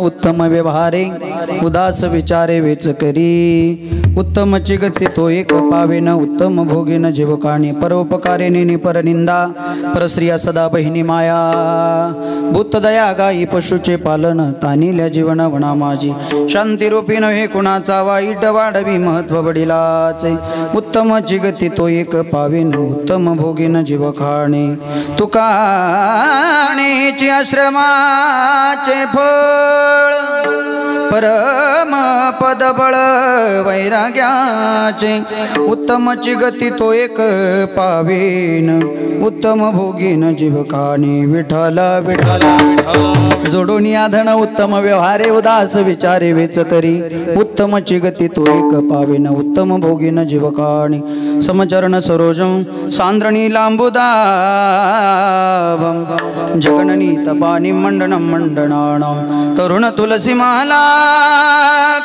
उत्तम व्यवहारे उदास विचारे वेच करी उत्तम चिगती तो एक पावेन उत्तम भोगेन जीवकाणी परोपकारे नेनी परनिंदा परस्त्रिया सदा बहिणी माया भूत दया गाई पशुचे पालन तानिल्या जीवन वना माझी शांती रूपी नव्हे कुणाचा वाईट वाढवी महत्व बडिलाचे उत्तम चिगती तो एक पावेन उत्तम भोगेन जीवकाणी तुकाणेची आश्रमाचे फळ परम पदबळ वैराग्याचे उत्तम चिगती तो एक पावेन उत्तम भोगीन जीवकाणी विठ्ठला विठ्ठला जोडून आधन उत्तम व्यवहारे उदास विचारे वेच करी उत्तम चिगती तो एक पावेन उत्तम भोगीन जीवकाणी समचरण सरोजम सांद्रणी लांबुदाभम जगननी तपानी मंडनम मंडनाणं तरुण तुलसी माला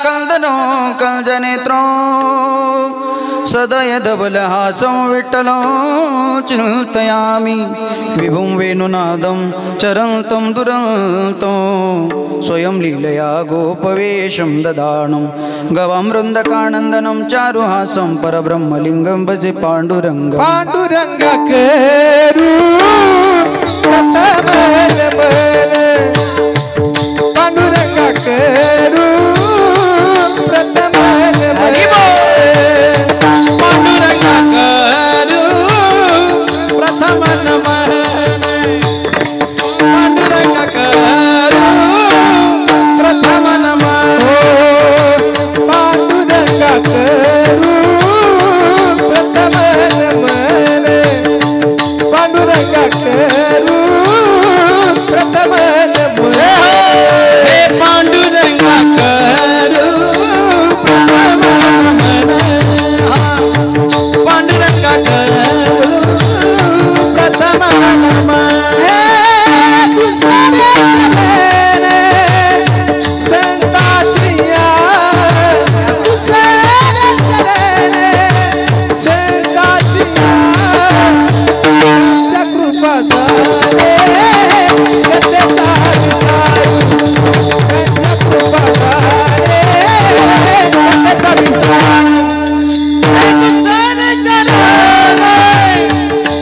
कल्दनो कल्जनेत्रो सदय धवल हासं विठ्ठलो चिंतयामि विभुं वेणुनादं चरन्तं दुरन्तं स्वयं लीलया गोपवेशं ददानं गवां वृन्दकानन्दनं चारुहासं परब्रह्मलिङ्गं भजे पाण्डुरङ्ग पाण्डुरङ्ग केरु प्रथमन पाण्डुरङ्ग केरु प्रथमन पाण्डुरङ्ग केरु प्रथमन पाण्डुरङ्ग केरु प्रथमन पाण्डुरङ्ग केरु प्रथमन पाण्डुरङ्ग केरु प्रथमन हे पाण्डुरङ्ग केरु पाण्डुरङ्ग केरु प्रथमन हे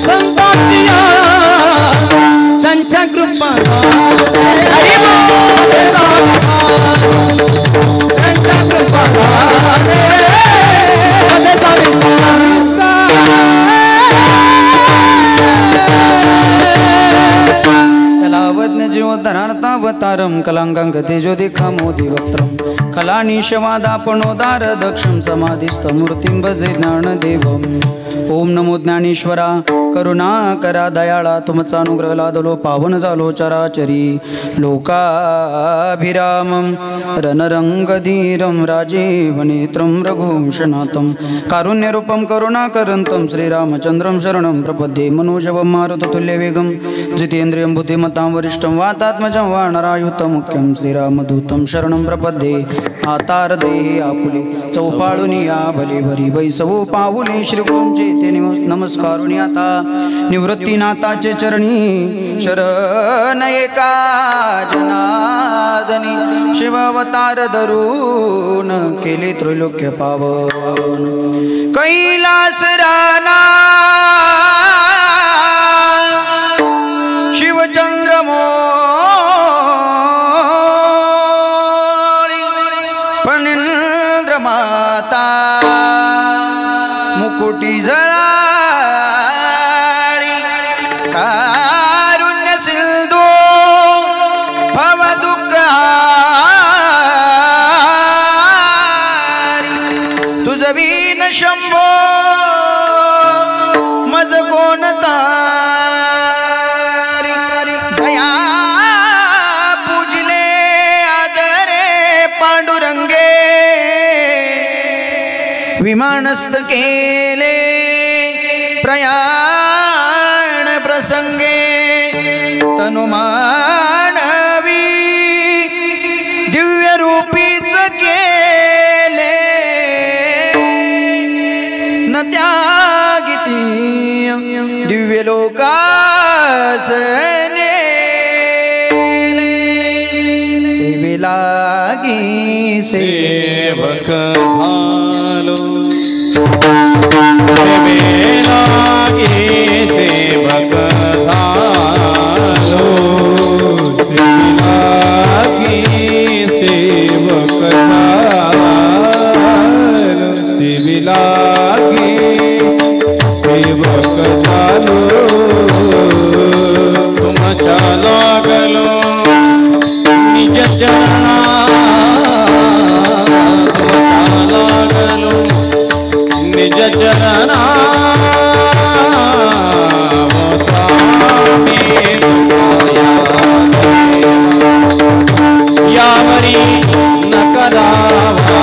संताचिया संताचिया कृपा जीवोद्धरणावतारं कलांगं गतिज्योतिखमोदि वक्त्रं कलानिशवादापणोदार दक्षं समाधिस्थमूर्तिं भजे ज्ञानदेवम् ओम नमो ज्ञानेश्वरा करुणाकरा दयाळा तुमचा अनुग्रह लादलो पावन झालो चराचरी लोकाभिरामं रणरंगधीरं राजीवनेत्रं रघुवंशनाथं कारुण्यरूपं करुणाकरन्तं श्रीरामचन्द्रं शरणं प्रपद्ये मनोजवं मारुततुल्यवेगं जितेन्द्रियं बुद्धिमतां वरिष्ठं वातात्मजं वानरायुतं मुख्यं श्रीरामदूतं शरणं प्रपद्ये आतार देहि आपुले चौपाळुनी या भलेभरी वैसवो पाऊले श्रीगुरूंचे ते नमस्कारुनी आता निवृत्तीनाथाचे चरणी शरण एका जनादनी शिवावतार धरून केले त्रैलोक्य पावन कैलास राना शिवचंद्रमो फणींद्र माता मुकुटी जळाळी कारुण्य सिंधू भव दुःखहारी तुझ वीन शंभो मज कोणता विमानस्थ केले प्रयाण प्रसंगे तनुमानवी दिव्य रूपीच केले न त्यागिती दिव्य लोकासने लागी सेवक झालो सेवे लागी सेवक झालो सेवे लागी सेवक झालो सेवे लागी सेवक झालो तुमच्या लागलो निज चरणा लागलो निज चरणा स्वामी यावरी न करावा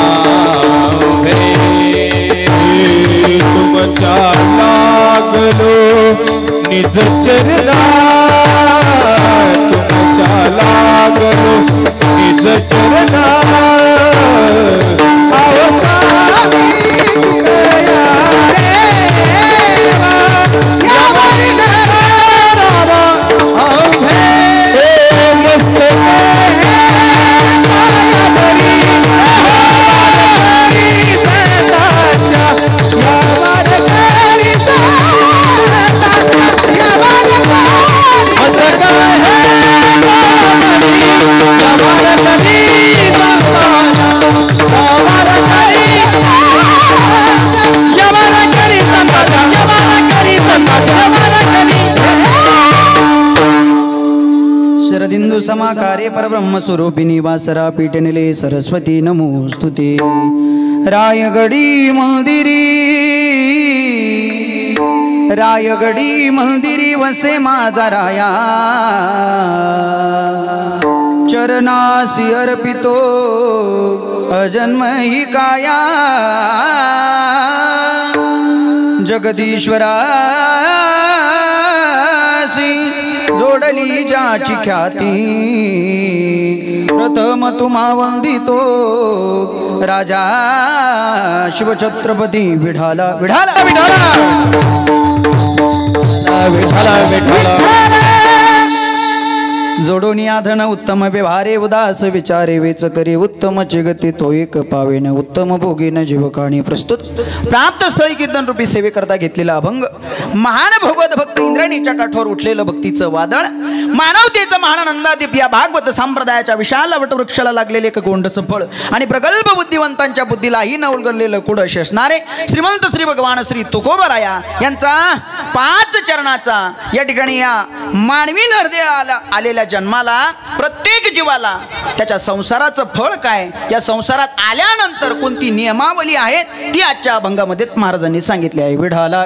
तुमच्या लागलो निज चरणा तुमच्या लागलो निज चरणा शरदिंदु समाकारे परब्रह्मस्वरूपिणी वासरा पीठनिले सरस्वती नमोस्तुते रायगडी मंदिरी वसे माझा राया चरणासी अर्पितो अजन्मही काया जगदीश्वरासी जोडली ज्याची ख्याती प्रथम तुम्हा वंदितो राजा शिवछत्रपती विठाला विठाला विठाला विठाला विठाला जोडोनी आधन उत्तम व्यवहारे उदास विचारे वेच करे उत्तम चिगती तो एक पावेन उत्तम भोगीन जीवकाणी प्रस्तुत प्राप्त स्थळी कीर्तन रूपी सेवे करता घेतलेला अभंग महान भगवत भक्त इंद्रायणीच्या काठावर उठलेलं भक्तीचं वादळ मानवतेचं महानंदादीप या भागवत संप्रदायाच्या विशाल वटवृक्षाला लागलेले एक गोंडस फळ आणि प्रगल्भ बुद्धिवंतांच्या बुद्धीलाही न उलगडलेलं कुडश असणारे श्रीमंत श्री भगवान श्री तुकोबराया यांचा 5 चरणाचा या ठिकाणी या मानवी हृदयाला आलेल्या जन्माला प्रत्येक जीवाला त्याच्या संसाराचं फळ काय या संसारात आल्यानंतर कोणती नियमावली आहे ती आजच्या अभंगामध्ये महाराजांनी सांगितली आहे विठाला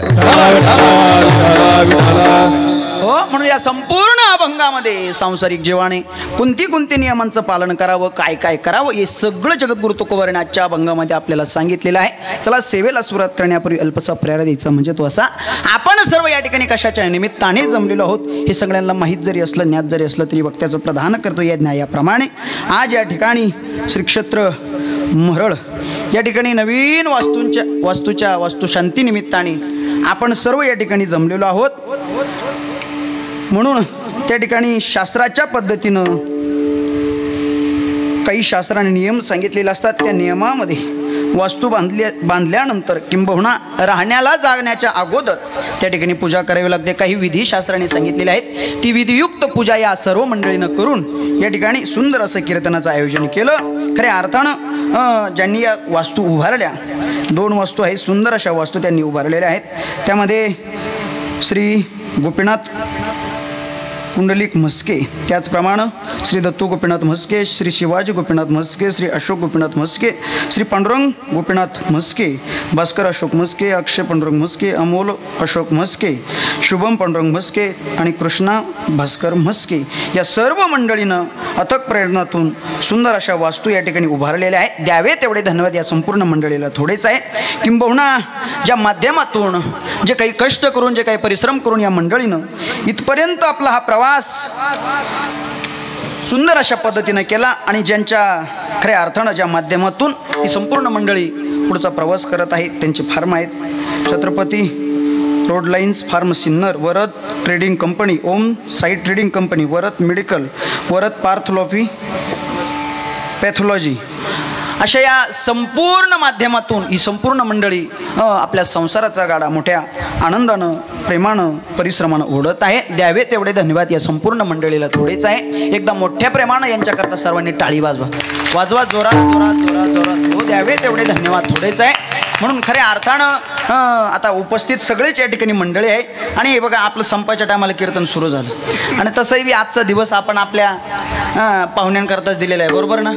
हो म्हणून या संपूर्ण अभंगामध्ये सांसारिक जीवाने कोणती नियमांचं पालन करावं काय काय करावं हे सगळं जगद्गुरु तुकोबाराने आजच्या अभंगामध्ये आपल्याला सांगितलेलं आहे चला सेवेला सुरुवात करण्यापूर्वी अल्पसा प्रेरणा द्यायचा म्हणजे तो असा आपण सर्व या ठिकाणी कशाच्या निमित्ताने जमलेलो आहोत हे सगळ्यांना माहीत जरी असलं ज्ञात जरी असलं तरी वक्त्याचं प्रधान करतो या न्यायाप्रमाणे आज या ठिकाणी श्री क्षेत्र महरळ या ठिकाणी नवीन वास्तुशांती निमित्ताने आपण सर्व या ठिकाणी जमलेलो आहोत म्हणून त्या ठिकाणी शास्त्राच्या पद्धतीनं काही शास्त्राने नियम सांगितलेले असतात त्या नियमामध्ये वास्तू बांधल्यानंतर किंबहुना राहण्याला जागण्याच्या अगोदर त्या ठिकाणी पूजा करावी लागते काही विधी शास्त्राने सांगितलेले आहेत ती विधियुक्त पूजा या सर्व मंडळीनं करून या ठिकाणी सुंदर असं कीर्तनाचं आयोजन केलं खऱ्या अर्थानं ज्यांनी या वास्तू उभारल्या 2 वास्तू आहेत सुंदर अशा वास्तू त्यांनी उभारलेल्या आहेत त्यामध्ये श्री गोपीनाथ पुंडलिक म्हस्के त्याचप्रमाणे श्री दत्तू गोपीनाथ म्हस्के श्री शिवाजी गोपीनाथ म्हस्के श्री अशोक गोपीनाथ म्हस्के श्री पांडुरंग गोपीनाथ म्हस्के भास्कर अशोक म्हस्के अक्षय पांडुरंग म्हस्के अमोल अशोक म्हस्के शुभम पांडुरंग म्हस्के आणि कृष्णा भास्कर म्हस्के या सर्व मंडळीनं अथक प्रयत्नातून सुंदर अशा वास्तू या ठिकाणी उभारलेल्या आहेत द्यावे तेवढे धन्यवाद या संपूर्ण मंडळीला थोडेच आहे किंबहुना ज्या माध्यमातून जे काही कष्ट करून जे काही परिश्रम करून या मंडळीनं इथपर्यंत आपला हा प्रवास सुंदर अशा पद्धतीने केला आणि ज्यांच्या खऱ्या अर्थानं ज्या माध्यमातून ही संपूर्ण मंडळी पुढचा प्रवास करत आहेत त्यांचे फार्म आहेत Chhatrapati road lines firm Sinnar Varad trading company Om Sai trading company Varad medical Varad पार्थोलॉफी पॅथॉलॉजी अशा या संपूर्ण माध्यमातून ही संपूर्ण मंडळी आपल्या संसाराचा गाडा मोठ्या आनंदानं प्रेमानं परिश्रमानं ओढत आहे. द्यावे तेवढे धन्यवाद या संपूर्ण मंडळीला थोडेच आहे. एकदा मोठ्या प्रेमानं यांच्याकरता सर्वांनी टाळी वाजवा, वाजवा जोरात जोरात जोरात जोरात. हो, द्यावे तेवढे धन्यवाद थोडेच आहे. म्हणून खऱ्या अर्थानं आता उपस्थित सगळेच या ठिकाणी मंडळी आहे. आणि हे बघा, आपलं संपाच्या टायमाला कीर्तन सुरू झालं आणि तसंही बी आजचा दिवस आपण आपल्या पाहुण्यांकरताच दिलेला आहे, बरोबर ना?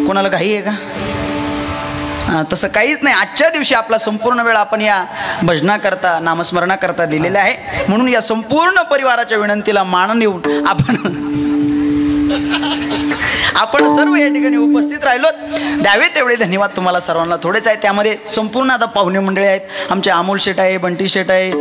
कोणाला घाई आहे का? तसं काहीच नाही. आजच्या दिवशी आपला संपूर्ण वेळ आपण या भजनाकरता नामस्मरणाकरता दिलेला आहे. म्हणून या संपूर्ण परिवाराच्या विनंतीला मान देऊन आपण सर्व या ठिकाणी उपस्थित राहिलो. द्यावे तेवढे धन्यवाद तुम्हाला सर्वांना थोडेच आहे. त्यामध्ये संपूर्ण आता पाहुणे मंडळी आहेत. आमचे अमोल शेठ आहे, बंटी शेठ आहे,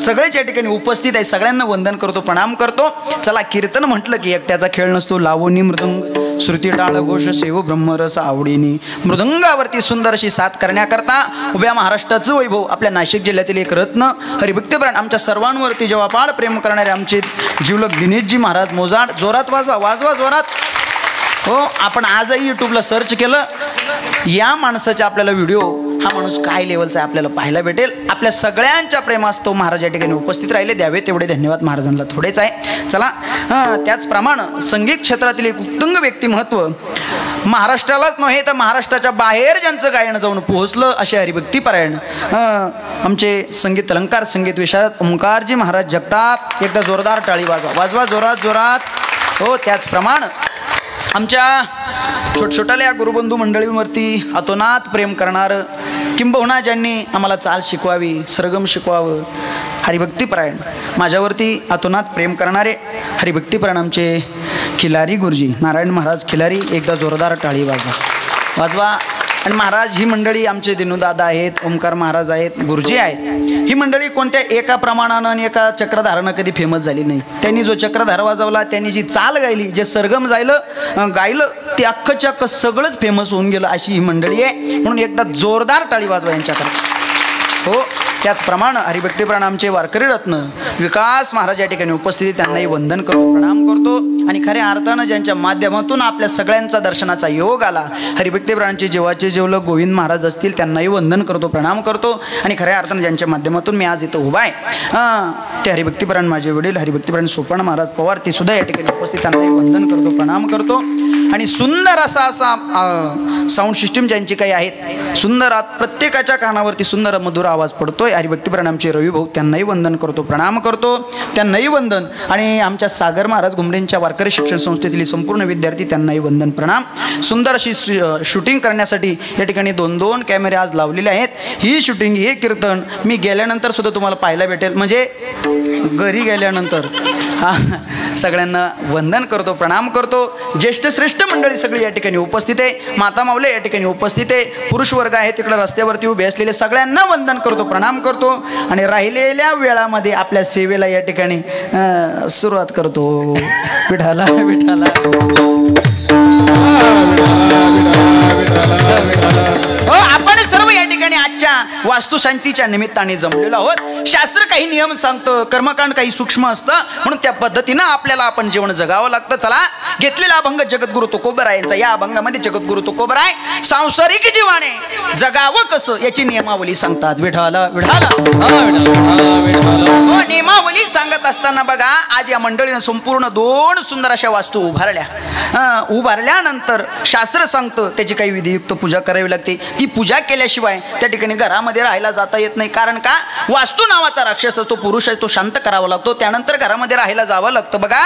सगळेच या ठिकाणी उपस्थित आहेत. सगळ्यांना वंदन करतो, प्रणाम करतो. चला, कीर्तन म्हटलं की एकट्याचा खेळ नसतो. लावणी मृदंग श्रुती टाळ घोष सेव ब्रह्मरस आवडीनी मृदंगावरती सुंदर अशी साथ करण्याकरता उभ्या महाराष्ट्राचं वैभव आपल्या नाशिक जिल्ह्यातील एक रत्न हरिभक्तप्राण आमच्या सर्वांवरती जेव्हा पाड प्रेम करणारे आमचे जिवलग दिनेशजी महाराज मोजाड. जोरात वाजवा, वाजवा जोरात. हो, आपण आजही यूट्यूबला सर्च केलं, या माणसाचा आपल्याला व्हिडिओ, हा माणूस काय लेवलचा आहे आपल्याला पाहायला भेटेल. आपल्या सगळ्यांच्या प्रेमास्तव महाराज या ठिकाणी उपस्थित राहिले. द्यावे तेवढे धन्यवाद महाराजांना थोडेच आहे. चला, त्याचप्रमाणे संगीत क्षेत्रातील एक उत्तुंग व्यक्तिमत्व महाराष्ट्रालाच नव्हे तर महाराष्ट्राच्या बाहेर ज्यांचं गायन जाऊन पोहोचलं असे हरिभक्तीपरायण आमचे संगीत अलंकार संगीत विशारद ओंकारजी महाराज जगताप. एकदा जोरदार टाळी वाजवा, वाजवा जोरात जोरात. हो, त्याचप्रमाणे आमच्या छोटछोटाल्या गुरुबंधू मंडळींवरती अतोनात प्रेम करणारं, किंबहुना ज्यांनी आम्हाला चाल शिकवावी, सरगम शिकवावं, हरिभक्तीपरायण माझ्यावरती अतोनात प्रेम करणारे हरिभक्तीपरायण आमचे खिलारी गुरुजी नारायण महाराज खिलारी. एकदा जोरदार टाळी वाजवा, वाजवा. आणि महाराज ही मंडळी आमचे दिनूदादा आहेत, ओंकार महाराज आहेत, गुरुजी आहेत. ही मंडळी कोणत्या एका प्रमाणानं आणि एका चक्रधारानं कधी फेमस झाली नाही. त्यांनी जो चक्रधार वाजवला, त्यांनी जी चाल गायली, जे सरगम गायलं ते अख्खच्या अख्खं सगळंच फेमस होऊन गेलं अशी ही मंडळी आहे. म्हणून एकदा जोरदार टाळी वाजवा यांच्याकडे. हो, त्याचप्रमाणे हरिभक्तीप्राण आमचे वारकरी रत्न विकास महाराज या ठिकाणी उपस्थिती, त्यांनाही वंदन करतो, प्रणाम करतो. आणि खऱ्या अर्थानं ज्यांच्या माध्यमातून आपल्या सगळ्यांचा दर्शनाचा योग आला, हरिभक्तीप्राणांचे जीवाचे जेवलं गोविंद महाराज असतील, त्यांनाही वंदन करतो, प्रणाम करतो. आणि खऱ्या अर्थानं ज्यांच्या माध्यमातून मी आज इथं उभा आहे ते हरिभक्तीप्राण माझे वडील हरिभक्तीप्राण सोपान महाराज पवार, ते सुद्धा या ठिकाणी उपस्थित, त्यांनाही वंदन करतो, प्रणाम करतो. आणि सुंदर असा साऊंड सिस्टीम ज्यांची काही आहेत, सुंदर प्रत्येकाच्या कानावरती सुंदर मधुर आवाज पडतोय. हरिभक्तीप्राण आमचे रविभाऊ, त्यांनाही वंदन करतो, प्रणाम करतो, त्यांनाही वंदन. आणि आमच्या सागर महाराज घुमरेंच्या वारकरी शिक्षण संस्थेतील संपूर्ण विद्यार्थी, त्यांनाही वंदन प्रणाम. सुंदर अशी शूटिंग करण्यासाठी या ठिकाणी 2-2 कॅमेरे आज लावलेले आहेत. ही शूटिंग, हे कीर्तन मी गेल्यानंतर सुद्धा तुम्हाला पाहायला भेटेल, म्हणजे घरी गेल्यानंतर. सगळ्यांना वंदन करतो, प्रणाम करतो. ज्येष्ठ श्रेष्ठ मंडळी सगळी या ठिकाणी उपस्थित आहे. माता माऊले या ठिकाणी उपस्थित आहे. पुरुष वर्ग आहे तिकडे रस्त्यावरती उभे असलेले, सगळ्यांना वंदन करतो, प्रणाम करतो. आणि राहिलेल्या वेळामध्ये आपल्या सेवेला या ठिकाणी सुरुवात करतो. विठाला विठाला. आपण सर्व या ठिकाणी आजच्या वास्तुशांतीच्या निमित्ताने जमलेलो आहोत. शास्त्र काही नियम सांगतं, कर्मकांड काही सूक्ष्म असतं, म्हणून त्या पद्धतीनं आपल्याला आपण जीवन जगावं लागतं. चला, घेतलेला अभंग जगद्गुरु तुकोबरायांचा. या अभंगामध्ये जगद्गुरु तुकोबराय सांसारिक जीवाने जगावं कसं याची नियमावली सांगतात. विठाला विठाला. नियमावली सांगत असताना बघा, आज या मंडळीनं संपूर्ण 2 सुंदर अशा वास्तू उभारल्या. उभारल्यानंतर शास्त्र सांगतं त्याची काही विधियुक्त पूजा करावी लागते. ती पूजा केल्याशिवाय त्या ठिकाणी घरामध्ये राहायला जाता येत नाही. कारण का, वास्तू नावाचा राक्षस असतो, पुरुष आहे, तो शांत करावा लागतो, त्यानंतर घरामध्ये राहायला जावं लागतं. बघा,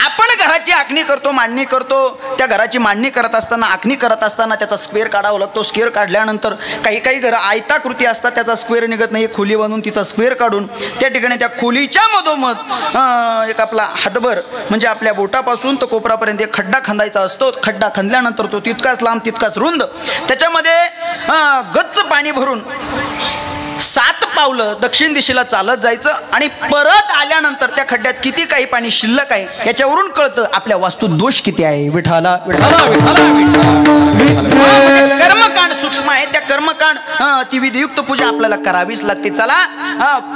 आपण घराची आखणी करतो, मांडणी करतो. त्या घराची मांडणी करत असताना, आखणी करत असताना त्याचा स्क्वेअर काढावा लागतो. स्क्वेअर काढल्यानंतर काही घरं आयताकृती असतात, त्याचा स्क्वेअर निघत नाही. खोली बांधून तिचा स्क्वेअर काढून त्या ठिकाणी त्या खोलीच्या मधोमध एक आपला हातभर म्हणजे आपल्या बोटापासून तर कोपरापर्यंत एक खड्डा खंदायचा असतो. खड्डा खंदल्यानंतर तो तितकाच लांब तितकाच रुंद, त्याच्यामध्ये गच्च पाणी भरून 7 पावलं दक्षिण दिशेला चालत जायचं. आणि परत आल्यानंतर त्या खड्ड्यात किती काही पाणी शिल्लक आहे याच्यावरून कळतं आपल्या वास्तू दोष किती आहे. विठाला विठाला विठाला. कर्मकांड सूक्ष्म आहे, त्या कर्मकांड ती विधियुक्त पूजा आपल्याला करावीच लागते. चला,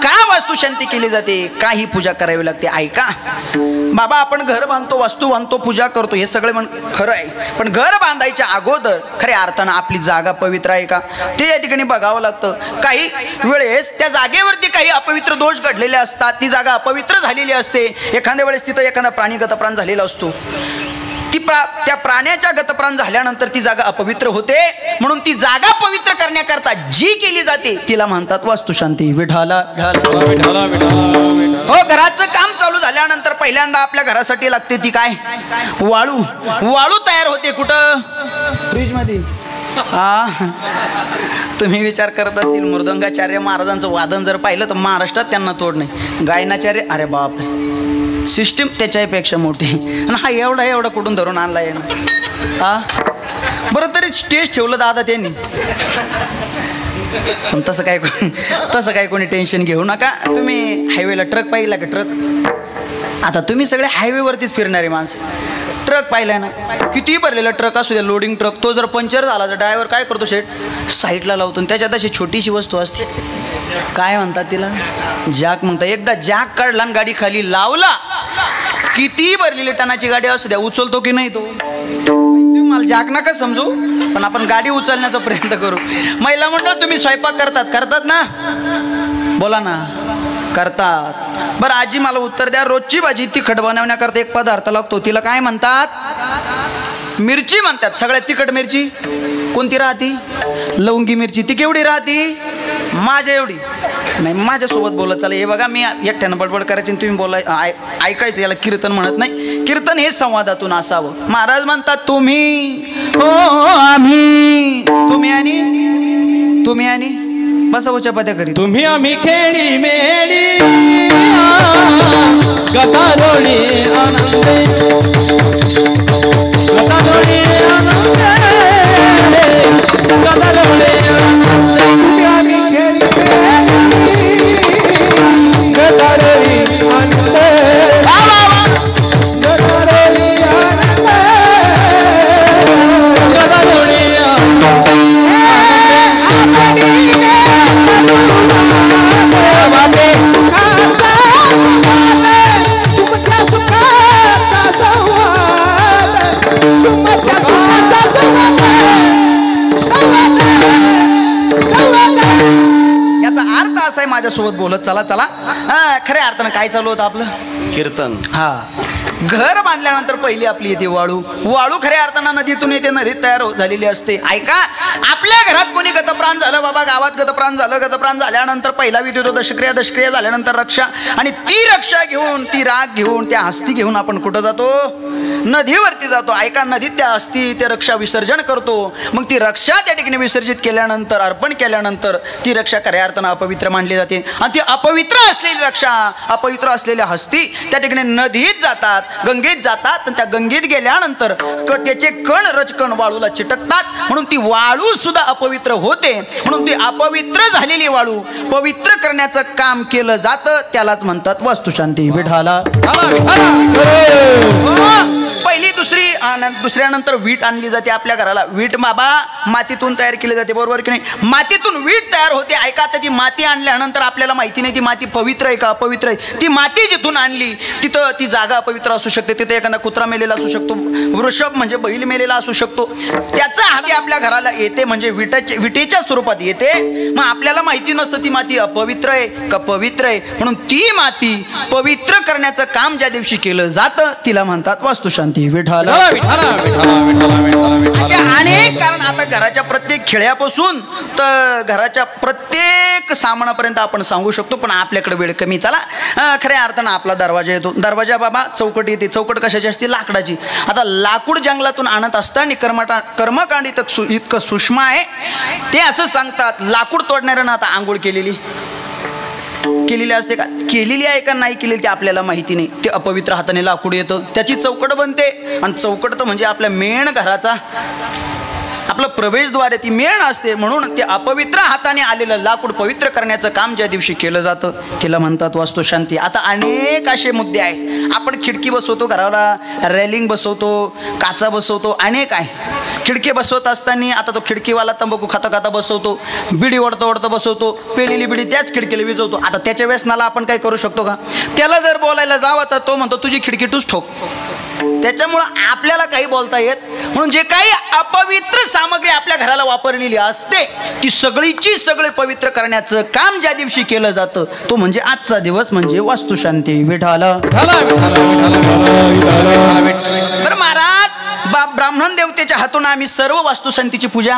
का वास्तू शांती केली जाते, का ही पूजा करावी लागते ऐका. बाबा आपण घर बांधतो, वस्तू बांधतो, पूजा करतो, हे सगळे खरं आहे. पण घर बांधायच्या अगोदर खऱ्या अर्थानं आपली जागा पवित्र आहे का ते या ठिकाणी बघावं लागतं. काही वेळेस त्या जागेवरती काही अपवित्र दोष घडलेले असतात, ती जागा अपवित्र झालेली असते. एखाद्या वेळेस तिथं एखादा प्राणी गतप्राण झालेला असतो, त्या प्राण्याच्या गतप्राण झाल्यानंतर ती जागा अपवित्र होते. म्हणून ती जागा पवित्र करण्याकरता जी केली जाते तिला म्हणतात वास्तुशांती. विठाला हो, घराचं काम चालू झाल्यानंतर पहिल्यांदा आपल्या घरासाठी लागते ती काय, वाळू. वाळू तयार होते कुठं, फ्रीज मध्ये. तुम्ही विचार करत असतील मृदंगाचार्य महाराजांचं वादन जर पाहिलं तर महाराष्ट्रात त्यांना तोड नाही. गायनाचार्य, अरे बाप, सिस्टीम त्याच्यापेक्षा मोठी. आणि हा एवढा कुठून धरून आणलाय ना. बरं तरी स्टेज ठेवलं दादा त्यांनी. पण तसं काय कोणी टेन्शन घेऊ नका. तुम्ही हायवेला ट्रक पाहिला का, ट्रक? आता तुम्ही सगळे हायवेवरतीच फिरणारे माणसं. ट्रक पाहिला ना, किती भरलेला ट्रक असू द्या, लोडिंग ट्रक, तो जर पंक्चर झाला तर ड्रायव्हर काय करतो, शेट साईडला लावतो. त्याच्यात अशी छोटीशी वस्तू असते, काय म्हणतात तिला, जॅक म्हणतात. एकदा जॅक काढला आणि गाडी खाली लावला, किती भरलेली टनाची गाडी असू द्या, उचलतो की नाही तो. तुम्ही मला जॅक नका समजू, पण आपण गाडी उचलण्याचा प्रयत्न करू. महिला मंडळ तुम्ही स्वयंपाक करतात ना, बोला ना, करतात. बरं आजी मला उत्तर द्या, रोजची भाजी तिखट बनवण्याकरता एक पदार्थ लागतो, तिला काय म्हणतात, मिरची म्हणतात. सगळ्यात तिखट मिरची कोणती राहती, लवंगी मिरची. ती केवढी राहती, माझ्या एवढी. नाही, माझ्यासोबत बोलत चालेल. हे बघा, मी एकट्यानं बडबड करायची, तुम्ही ऐकायचं. याला कीर्तन म्हणत नाही. कीर्तन हे संवादातून असावं. महाराज म्हणतात तुम्ही हो आम्ही, तुम्ही आणि बसवच्या पद्या करी. तुम्ही आम्ही खेळी मेळी गदारोळी आनंदे, गदारोळी आनंदे, गदारोळी आनंदे. तुम्ही आम्ही खेळी मेळी गदारोळी आनंदे, गदारोळी आनंदे, गदारोळी आनंदे. याचा अर्थ असा आहे, माझ्यासोबत बोलत चला. खऱ्या अर्थानं काय चालू होतं आपलं कीर्तन. घर बांधल्यानंतर पहिली आपली येते वाळू. वाळू खऱ्या अर्थानं नदीतून येते, नदीत तयार झालेली असते. ऐका, आपल्या घरात कोणी गतप्राण झालं, बाबा गावात गतप्राण झालं, गतप्राण झाल्यानंतर पहिला विधी होतो दशक्रिया. दशक्रिया झाल्यानंतर रक्षा, आणि ती रक्षा घेऊन, ती राग घेऊन, त्या हस्ती घेऊन आपण कुठं जातो, नदीवरती जातो. ऐका, नदीत त्या हस्ती, त्या रक्षा विसर्जन करतो. मग ती रक्षा त्या ठिकाणी विसर्जित केल्यानंतर, अर्पण केल्यानंतर ती रक्षा खऱ्या अर्थानं अपवित्र मानली जाते. आणि ती अपवित्र असलेली रक्षा, अपवित्र असलेल्या हस्ती त्या ठिकाणी नदीत जातात, गंगेत जातात. आणि त्या गंगेत गेल्यानंतर त्याचे कण रचकण वाळूला चिटकतात. म्हणून ती वाळू सुद्धा अपवित्र होते. म्हणून ती अपवित्र झालेली वाळू पवित्र करण्याचं काम केलं जातं, त्यालाच म्हणतात वास्तुशांती. विठाला पहिली दुसऱ्यानंतर वीट आणली जाते आपल्या घराला. वीट बाबा मातीतून तयार केली जाते, बरोबर की नाही. मातीतून वीट तयार होते. ऐका, तर ती माती आणल्यानंतर आपल्याला माहिती नाही ती माती पवित्र आहे का अपवित्र आहे. ती माती जिथून आणली तिथं ती जागा अपवित्र असू शकते. तिथे एखादा कुत्रा मेलेला असू शकतो, वृषभ म्हणजे बैल मेलेला असू शकतो. त्याचा हाती आपल्या घराला येते, म्हणजे विटेच्या स्वरूपात येते. मग आपल्याला माहिती नसतं ती माती अपवित्र आहे का पवित्र आहे. म्हणून ती माती पवित्र करण्याचं काम ज्या दिवशी केलं जातं तिला म्हणतात वास्तुशांती. विठाला अशा अनेक कारण. आता घराच्या प्रत्येक खेळ्यापासून तर घराच्या प्रत्येक सामानापर्यंत आपण सांगू शकतो, पण आपल्याकडे वेळ कमी. चला, खऱ्या अर्थानं आपला दरवाजा येतो. दरवाजा बाबा चौकट येते. चौकट कशाची असते, लाकडाची. आता लाकूड जंगलातून आणत असताना कर्मकांड इतकं सूक्ष्म आहे. ते असं सांगतात, लाकूड तोडणाऱ्यानं आता आंघोळ केलेली असते का, केलेली आहे का नाही केलेली ते आपल्याला माहिती नाही. ते अपवित्र हाताने लाकूड येतं, त्याची चौकट बनते. आणि चौकट तर म्हणजे आपल्या मेण घराचा आपलं प्रवेशद्वार आहे, ती मेण असते. म्हणून ते अपवित्र हाताने आलेलं लाकूड पवित्र करण्याचं काम ज्या दिवशी केलं जातं तिला म्हणतात वास्तुशांती. आता अनेक असे मुद्दे आहेत. आपण खिडकी बसवतो घराला, रेलिंग बसवतो, काचा बसवतो, अनेक आहे. खिडकी बसवत असताना आता तो खिडकीवाला तंबाखू खाता खाता बसवतो, बिडी ओढता ओढता बसवतो, पेलेली बिडी त्याच खिडकीला विजवतो. आता त्याच्या व्यसनाला आपण काय करू शकतो का? त्याला जर बोलायला जावं तर तो म्हणतो तुझी खिडकी तूच ठोक. त्याच्यामुळं आपल्याला काही बोलता येत. म्हणून जे काही अपवित्र सामग्री आपल्या घराला वापरलेली असते ती सगळीची सगळे पवित्र करण्याचं काम ज्या दिवशी केलं जातं तो म्हणजे आजचा दिवस, म्हणजे वास्तुशांती. विठाला बरं महाराज, ब्राह्मण देवतेच्या हातून आम्ही सर्व वास्तुशांतीची पूजा,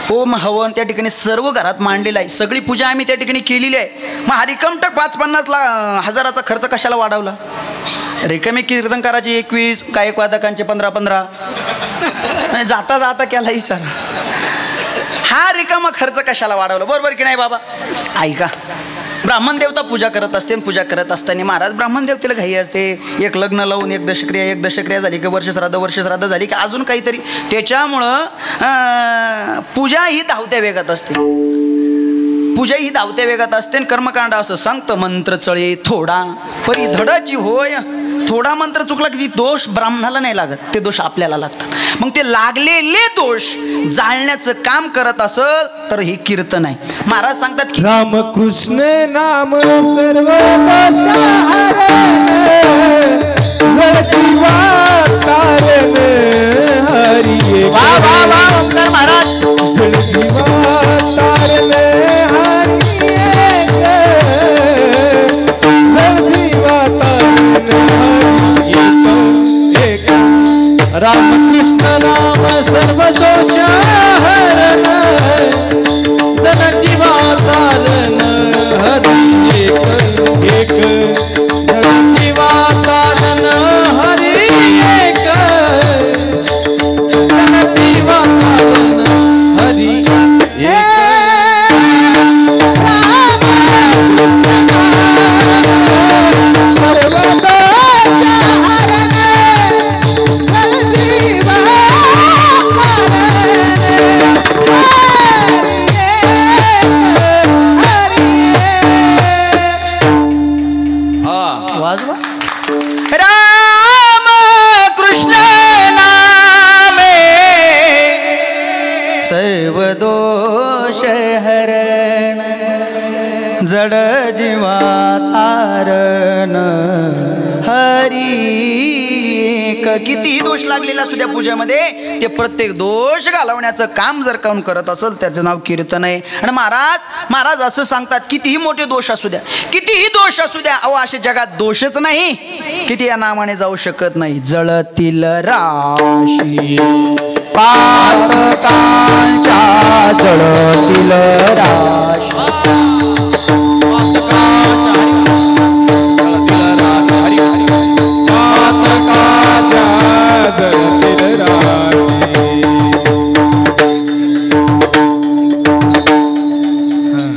होम हवन त्या ठिकाणी सर्व घरात मांडलेलं आहे. सगळी पूजा आम्ही त्या ठिकाणी केलेली आहे. मग हा रिकमटक 5-50 खर्च कशाला वाढवला? रिकामी कीर्तनकाराची 21, गायक वादकांचे 15-15, जाता जाता केला विचार. हा रिकामा खर्च कशाला वाढवला? बरोबर की नाही बाबा? ऐका, ब्राह्मण देवता पूजा करत असते. पूजा करत असताना महाराज ब्राह्मण देवतेला घाई असते. एक लग्न लावून एक दशक्रिया झाली की वर्षश्राद्ध झाली की अजून काहीतरी. त्याच्यामुळं पूजा ही धावत्या वेगात असते. पूजा ही धावत्या वेगात असते. कर्मकांड असं सांगतं, मंत्र चळे थोडा परी धडाची होय. थोडा मंत्र चुकला की दोष ब्राह्मणाला नाही लागत, ते दोष आपल्याला लागतात. मग ते लागलेले दोष जाळण्याचं काम करत असल तर हे कीर्तन आहे. महाराज सांगतात की रामकृष्ण नाम सर्व हरी. ओंकार महाराज रामकृष्ण नाम सर्व दोष हरण जन जीवातारण हरी. एक जन जीवातारण हरी. एक जन जीवातारण हरी. राम कृष्ण नामे सर्व दोष हरण जड जीवा तारण हरी. कितीही दोष लागलेला असू द्या पूजेमध्ये, ते प्रत्येक दोष घालवण्याचं काम जर कोण करत असेल त्याचं नाव कीर्तन आहे. आणि महाराज असं सांगतात, कितीही मोठे दोष असू द्या, कितीही दोष असू द्या, अहो असे जगात दोषच नाही किती या नावाने जाऊ शकत नाही. जळतील राशी पातकांच्या जळतील राशी.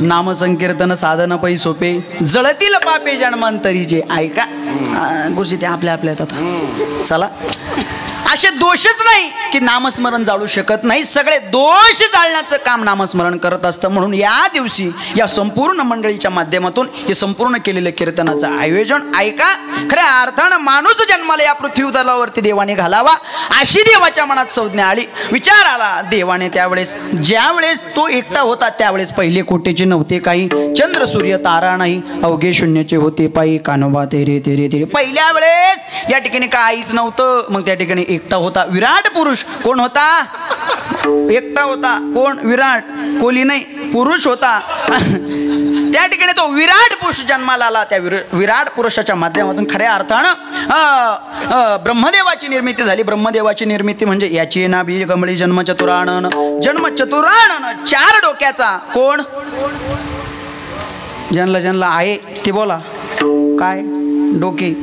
नामसंकीर्तन साधन पै सोपे जळतील पापे जन्मांतरीचे. ऐका गुरुजी, ते आपल्या येतात. चला, असे दोषच नाही की नामस्मरण जाळू शकत नाही. सगळे दोष जाळण्याचं काम नामस्मरण करत असतं. म्हणून या दिवशी या संपूर्ण मंडळीच्या माध्यमातून हे संपूर्ण केलेलं कीर्तनाचं आयोजन. ऐका, खऱ्या अर्थानं माणूस जन्माला या पृथ्वी तलावरती देवाने घालावा अशी देवाच्या मनात संज्ञा आली. विचार आला देवाने त्यावेळेस, ज्यावेळेस तो एकटा होता त्यावेळेस पहिले कोटेचे नव्हते काही, चंद्र सूर्य तारा नाही, अवघे शून्याचे होते पायी, कानोबा तेरे तेरे तेरे. पहिल्या वेळेस या ठिकाणी काहीच नव्हतं. मग त्या ठिकाणी एकटा होता विराट पुरुष. कोण होता? एकटा होता. कोण? विराट. कोली नाही, पुरुष होता. त्या ठिकाणी तो विराट पुरुष जन्माला आला. त्या विराट पुरुषाच्या माध्यमातून खऱ्या अर्थानं ब्रह्मदेवाची निर्मिती झाली. ब्रह्मदेवाची निर्मिती म्हणजे याची नाभी गमळी जन्मचतुराणन. जन्मचतुराणन 4 डोक्याचा. कोण? ज्यांना आहे ते बोला. काय डोके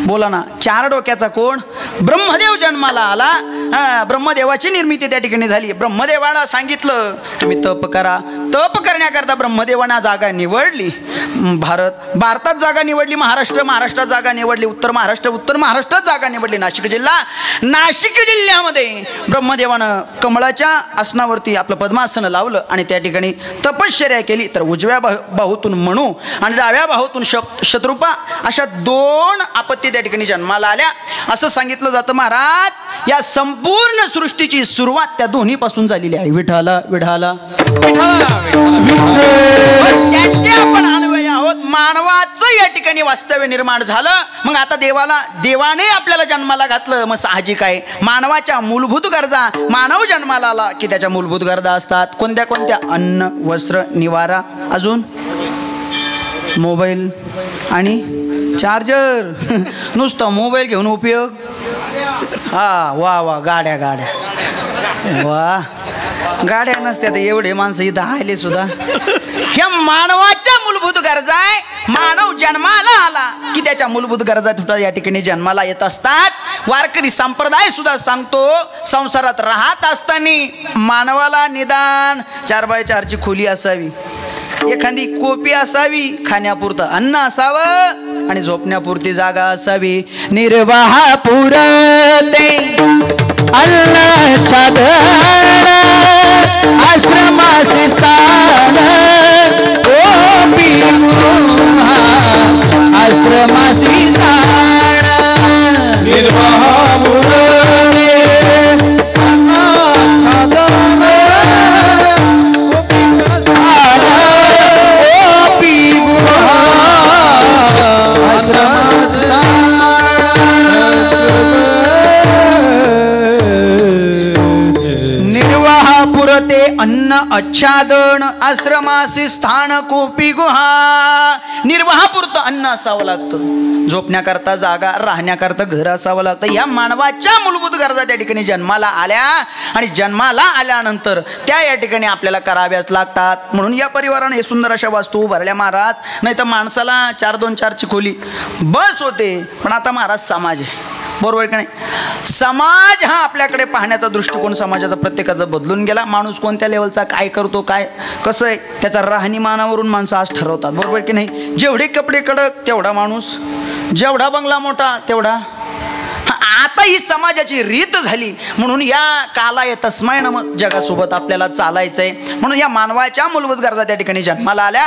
बोला ना. 4 डोक्याचा कोण? ब्रह्मदेव जन्माला आला. ब्रह्मदेवाची निर्मिती त्या ठिकाणी झाली. ब्रह्मदेवाला सांगितलं तुम्ही तप करा. तप करण्याकरता ब्रह्मदेवाना जागा निवडली. भारतात जागा निवडली महाराष्ट्र, महाराष्ट्रात जागा निवडली उत्तर महाराष्ट्र, उत्तर महाराष्ट्रात जागा निवडली नाशिक जिल्हा. नाशिक जिल्ह्यामध्ये ब्रह्मदेवानं कमळाच्या आसनावरती आपलं पद्मासन लावलं आणि त्या ठिकाणी तपश्चर्या केली. तर उजव्या बाहूतून मणू आणि डाव्या बाहूतून शत्रुपा अशा 2 आपत्ती त्या ठिकाणी जन्माला आल्या असं सांगितलं जातं. महाराज या संपूर्ण सृष्टीची सुरुवात त्या दोन्हीपासून झालेली आहे. विठाला विठाला त्यांचे आपण अन्वय आहोत. मानवाचं या ठिकाणी वास्तव्य निर्माण झालं. मग आता देवाने आपल्याला जन्माला घातलं. मग साहजिक आहे मानवाच्या मूलभूत गरजा, मानव जन्माला आला की त्याच्या मूलभूत गरजा असतात. कोणत्या कोणत्या? अन्न, वस्त्र, निवारा, अजून मोबाईल आणि चार्जर. नुसतं मोबाईल घेऊन उपयोग? हा वा वा, गाड्या वा, गाड्या नसत्या तर एवढे माणसं इथं आले सुद्धा. ह्या मानवाच्या मूलभूत गरजा आहे. मानव जन्माला आला की त्याच्या मूलभूत गरजा तुझ्या या ठिकाणी जन्माला येत असतात. वारकरी संप्रदाय सुद्धा सांगतो संसारात राहत असताना मानवाला निदान 4x4ची खोली असावी, एखादी कोपी असावी, खाण्यापुरतं अन्न असावं आणि झोपण्यापुरती जागा असावी. निर्वाह पुरते अन्न छादन आश्रमासी स्थान आश्रमासी स्थान. निर्वाह पुरते अन्न छादन ते अन्न आच्छादन आश्रमासी स्थान कोपी गुहा. निर्वाहापुरतं अन्न असावं लागतं, झोपण्याकरता जागा, राहण्याकरता घर असावं लागतं. या मानवाच्या मूलभूत गरजा त्या ठिकाणी जन्माला आल्या आणि जन्माला आल्यानंतर त्या या ठिकाणी आपल्याला कराव्याच लागतात. म्हणून या परिवाराने हे सुंदर अशा वास्तू उभारल्या महाराज. नाही तर माणसाला 4-2-4ची खोली बस होते. पण आता महाराज समाज आहे, बरोबर का नाही? समाज हा आपल्याकडे पाहण्याचा दृष्टिकोन समाजाचा प्रत्येकाचा बदलून गेला. माणूस कोणत्या लेवलचा काय करतो, काय कसं आहे त्याचा राहणीमानावरून माणसं आज ठरवतात, बरोबर की नाही? जेवढे कपडे कडक तेवढा माणूस, जेवढा बंगला मोठा तेवढा. आता ही समाजाची रीत झाली. म्हणून या कालाय तस्माय नमः जगासोबत आपल्याला चालायचं आहे. म्हणून या मानवाच्या मूलभूत गरजा त्या ठिकाणी जन्माला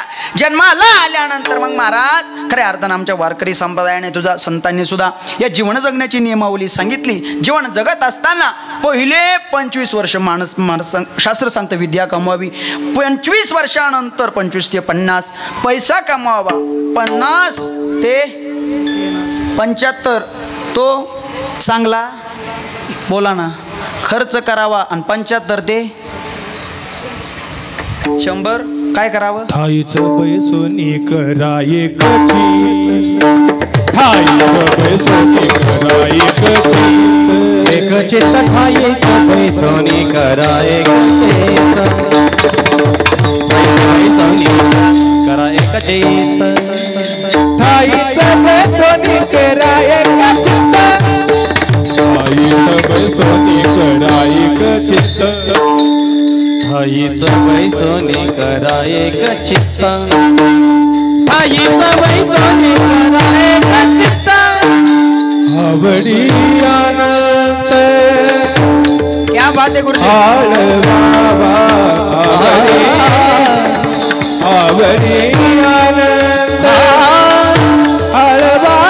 आल्यानंतर मग महाराज खऱ्या अर्थानं आमच्या वारकरी संप्रदायाने तुझा संतांनी सुद्धा या जीवन जगण्याची नियमावली सांगितली. जीवन जगत असताना पहिले 25 वर्ष माणूस शास्त्र सांगतं विद्या कमवावी. 25 वर्षानंतर 25 ते 50 पैसा कमवावा. 50 ते 75 तो चांगला बोला ना खर्च करावा आणि 75 ते 100 काय करावं? ठाईचं पैसोनी कराये कची, ठाईचं पैसोनी कराये कची, एक चित्त ठाईचं पैसोनी कराये कचित, पैसोनी कराये कचित, ठाईचं पैसोनी कराये कचित, ठाईचं पैसोनी कराये कचित, ठाईचं पैसोनी कराये कचित, ठाईचं पैसोनी कराये कचित, आवडी आनंद. क्या बात है गुरुजी. बाबा आवडी आनंद आळवा.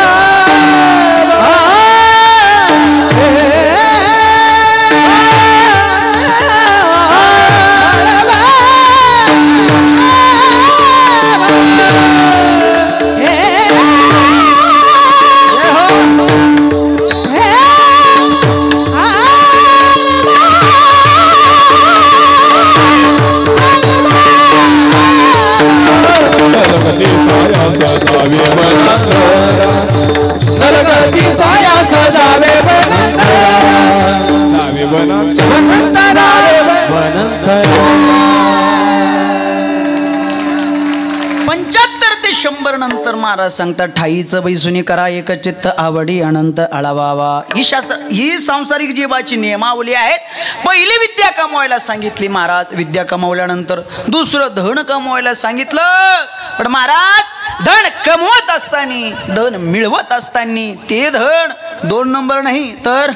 नंतर महाराज सांगतात ठाईचं बैसुनी करा एक चित्त आवडी अनंत आळावावा. ही सांसारिक जीवाची नियमावली आहेत. पहिली विद्या कमवायला सांगितली महाराज. विद्या कमवल्यानंतर दुसरं धन कमवायला सांगितलं. पण महाराज धन कमवत असताना धन मिळवत असताना ते धन 2 नंबर नाही तर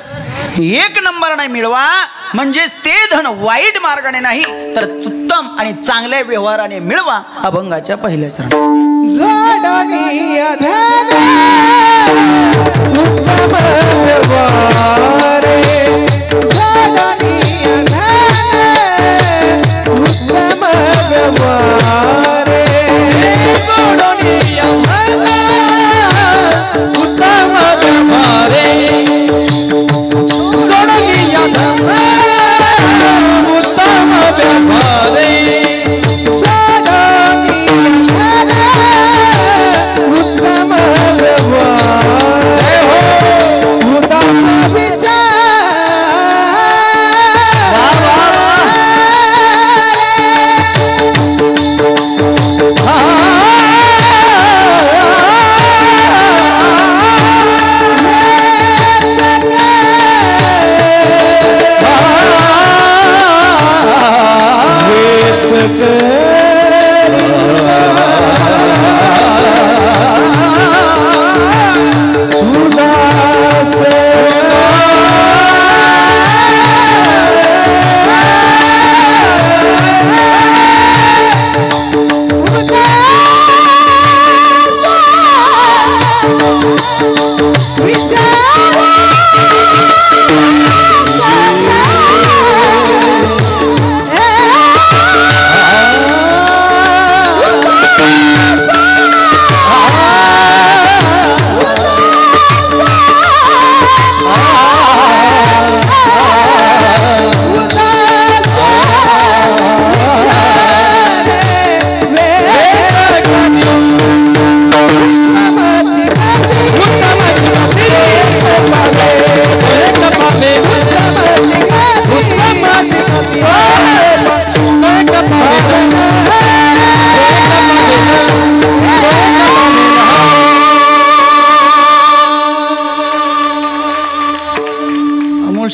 1 नंबर नाही मिळवा. म्हणजेच ते धन वाईट मार्गाने नाही तर उत्तम आणि चांगल्या व्यवहाराने मिळवा. अभंगाच्या पहिल्या चरणात जोडणी धन उत्तम व्यवहारे जोडणी धन उत्तम व्यवहारे जोडणी धन उत्तम व्यवहारे जोडणी धन उत्तम व्यवहारे उत्तम व्यवहार उदास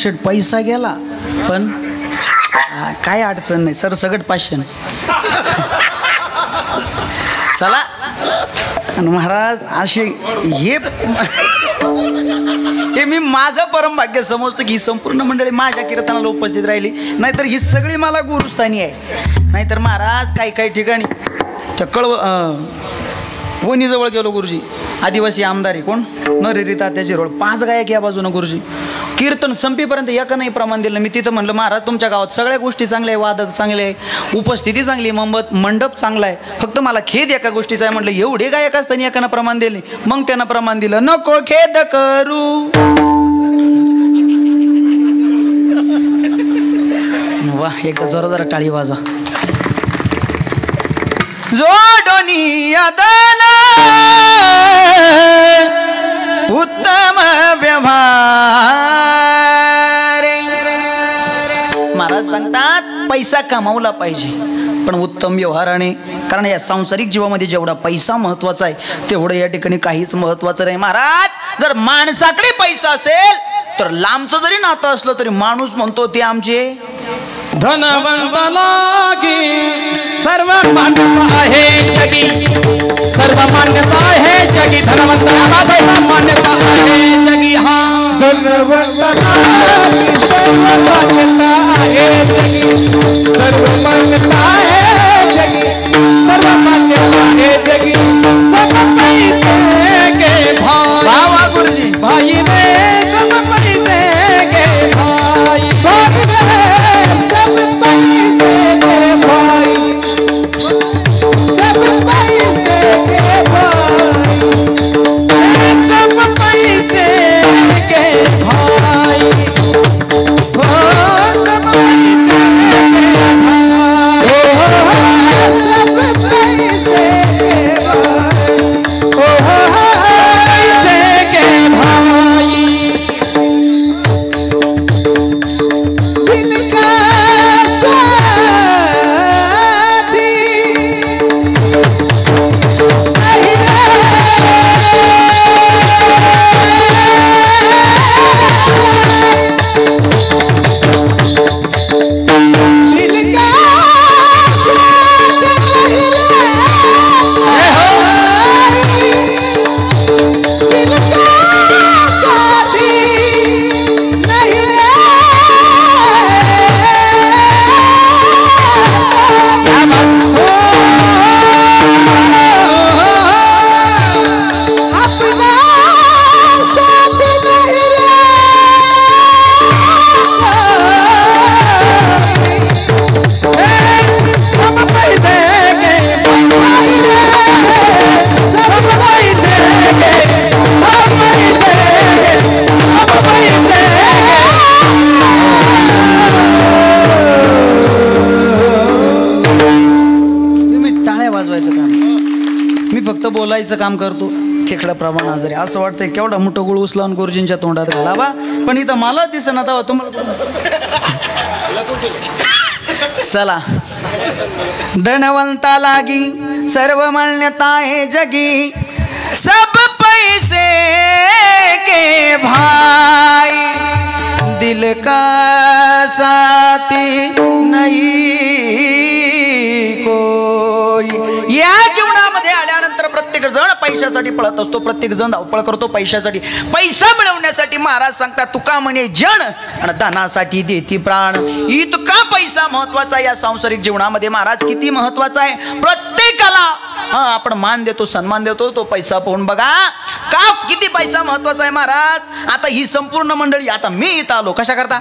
शेट पैसा गेला पण काय अडचण नाही. सर सगळं 500 चला. आणि महाराज असे हे मी माझं परम भाग्य समजतो की ही संपूर्ण मंडळी माझ्या कीर्तनाला उपस्थित राहिली. नाहीतर ही सगळी मला गुरुस्थानी आहे. नाहीतर महाराज काही ठिकाणी त्या वणीजवळ गेलो गुरुजी. आदिवासी आमदार आहे कोण नरेरी तात्याची रोड 5 गायक या बाजूनं गुरुजी. कीर्तन संपेपर्यंत एका नाही प्रमाण दिलं. मी तिथं म्हणलं महाराज तुमच्या गावात सगळ्या गोष्टी चांगल्या आहे, वादक चांगले आहे, उपस्थिती चांगली आहे, मंडप चांगला आहे, फक्त मला खेद एका गोष्टीचा आहे. म्हटलं एवढे गायक असताना एकानं प्रमाण दिले. मग त्यानं प्रमाण दिलं नको खेद करू. वा एकदा जोरदार टाळी वाजवा. जोडणी अदन उत्तम व्यवहार. महाराज सांगतात पैसा कमावला पाहिजे पण उत्तम व्यवहाराने. कारण या सांसारिक जीवामध्ये जेवढा पैसा महत्वाचा आहे तेवढं या ठिकाणी काहीच महत्वाचं नाही. महाराज जर माणसाकडे पैसा असेल तर लांबचं जरी नातं असलं तरी माणूस म्हणतो ते आमचे धनवंत लागी सर्व मान्यता आहे जगी. सर्व मान्यता आहे जगी. धनवंत मान्यता आहे जगी. हा धनवंत लागी सर्व मान्यता आहे जगी. सर्व मान्यता आहे जगी. सर्व मान्यता आहे जगी. सब पैसे के भाई भावा गुरुजी भाई ने सब पैसे के भाई सब पैसे के भाई सब पैसे के भाई सब पैसे के भाई सब पैसे के भाई सब पैसे के भाई बोलायचं काम करतो खेकडा प्रमाण आजारी असं वाटतंय केवढा मोठं गुळ उचलावून गुरुजींच्या तोंडात घालावा पण इथं मला दिसेना तेव्हा तुम्हाला चला धनवंता लागी सर्व मान्यता आहे जगी सब पैसे के भाई दिल का साथी नहीं कोई या जीवनामध्ये आल्यानंतर प्रत्येक जण पैशासाठी पळत असतो प्रत्येक जण धावपळ करतो पैशासाठी पैसा मिळवण्यासाठी महाराज सांगतात तुका म्हणे जण आणि धनासाठी देती प्राण इतका पैसा महत्वाचा या सांसारिक जीवनामध्ये महाराज किती महत्वाचा आहे प्रत्येकाला आपण मान देतो सन्मान देतो तो पैसा पाहून बघा का किती पैसा महत्वाचा आहे महाराज आता ही संपूर्ण मंडळी आता मी इथं आलो कशा करता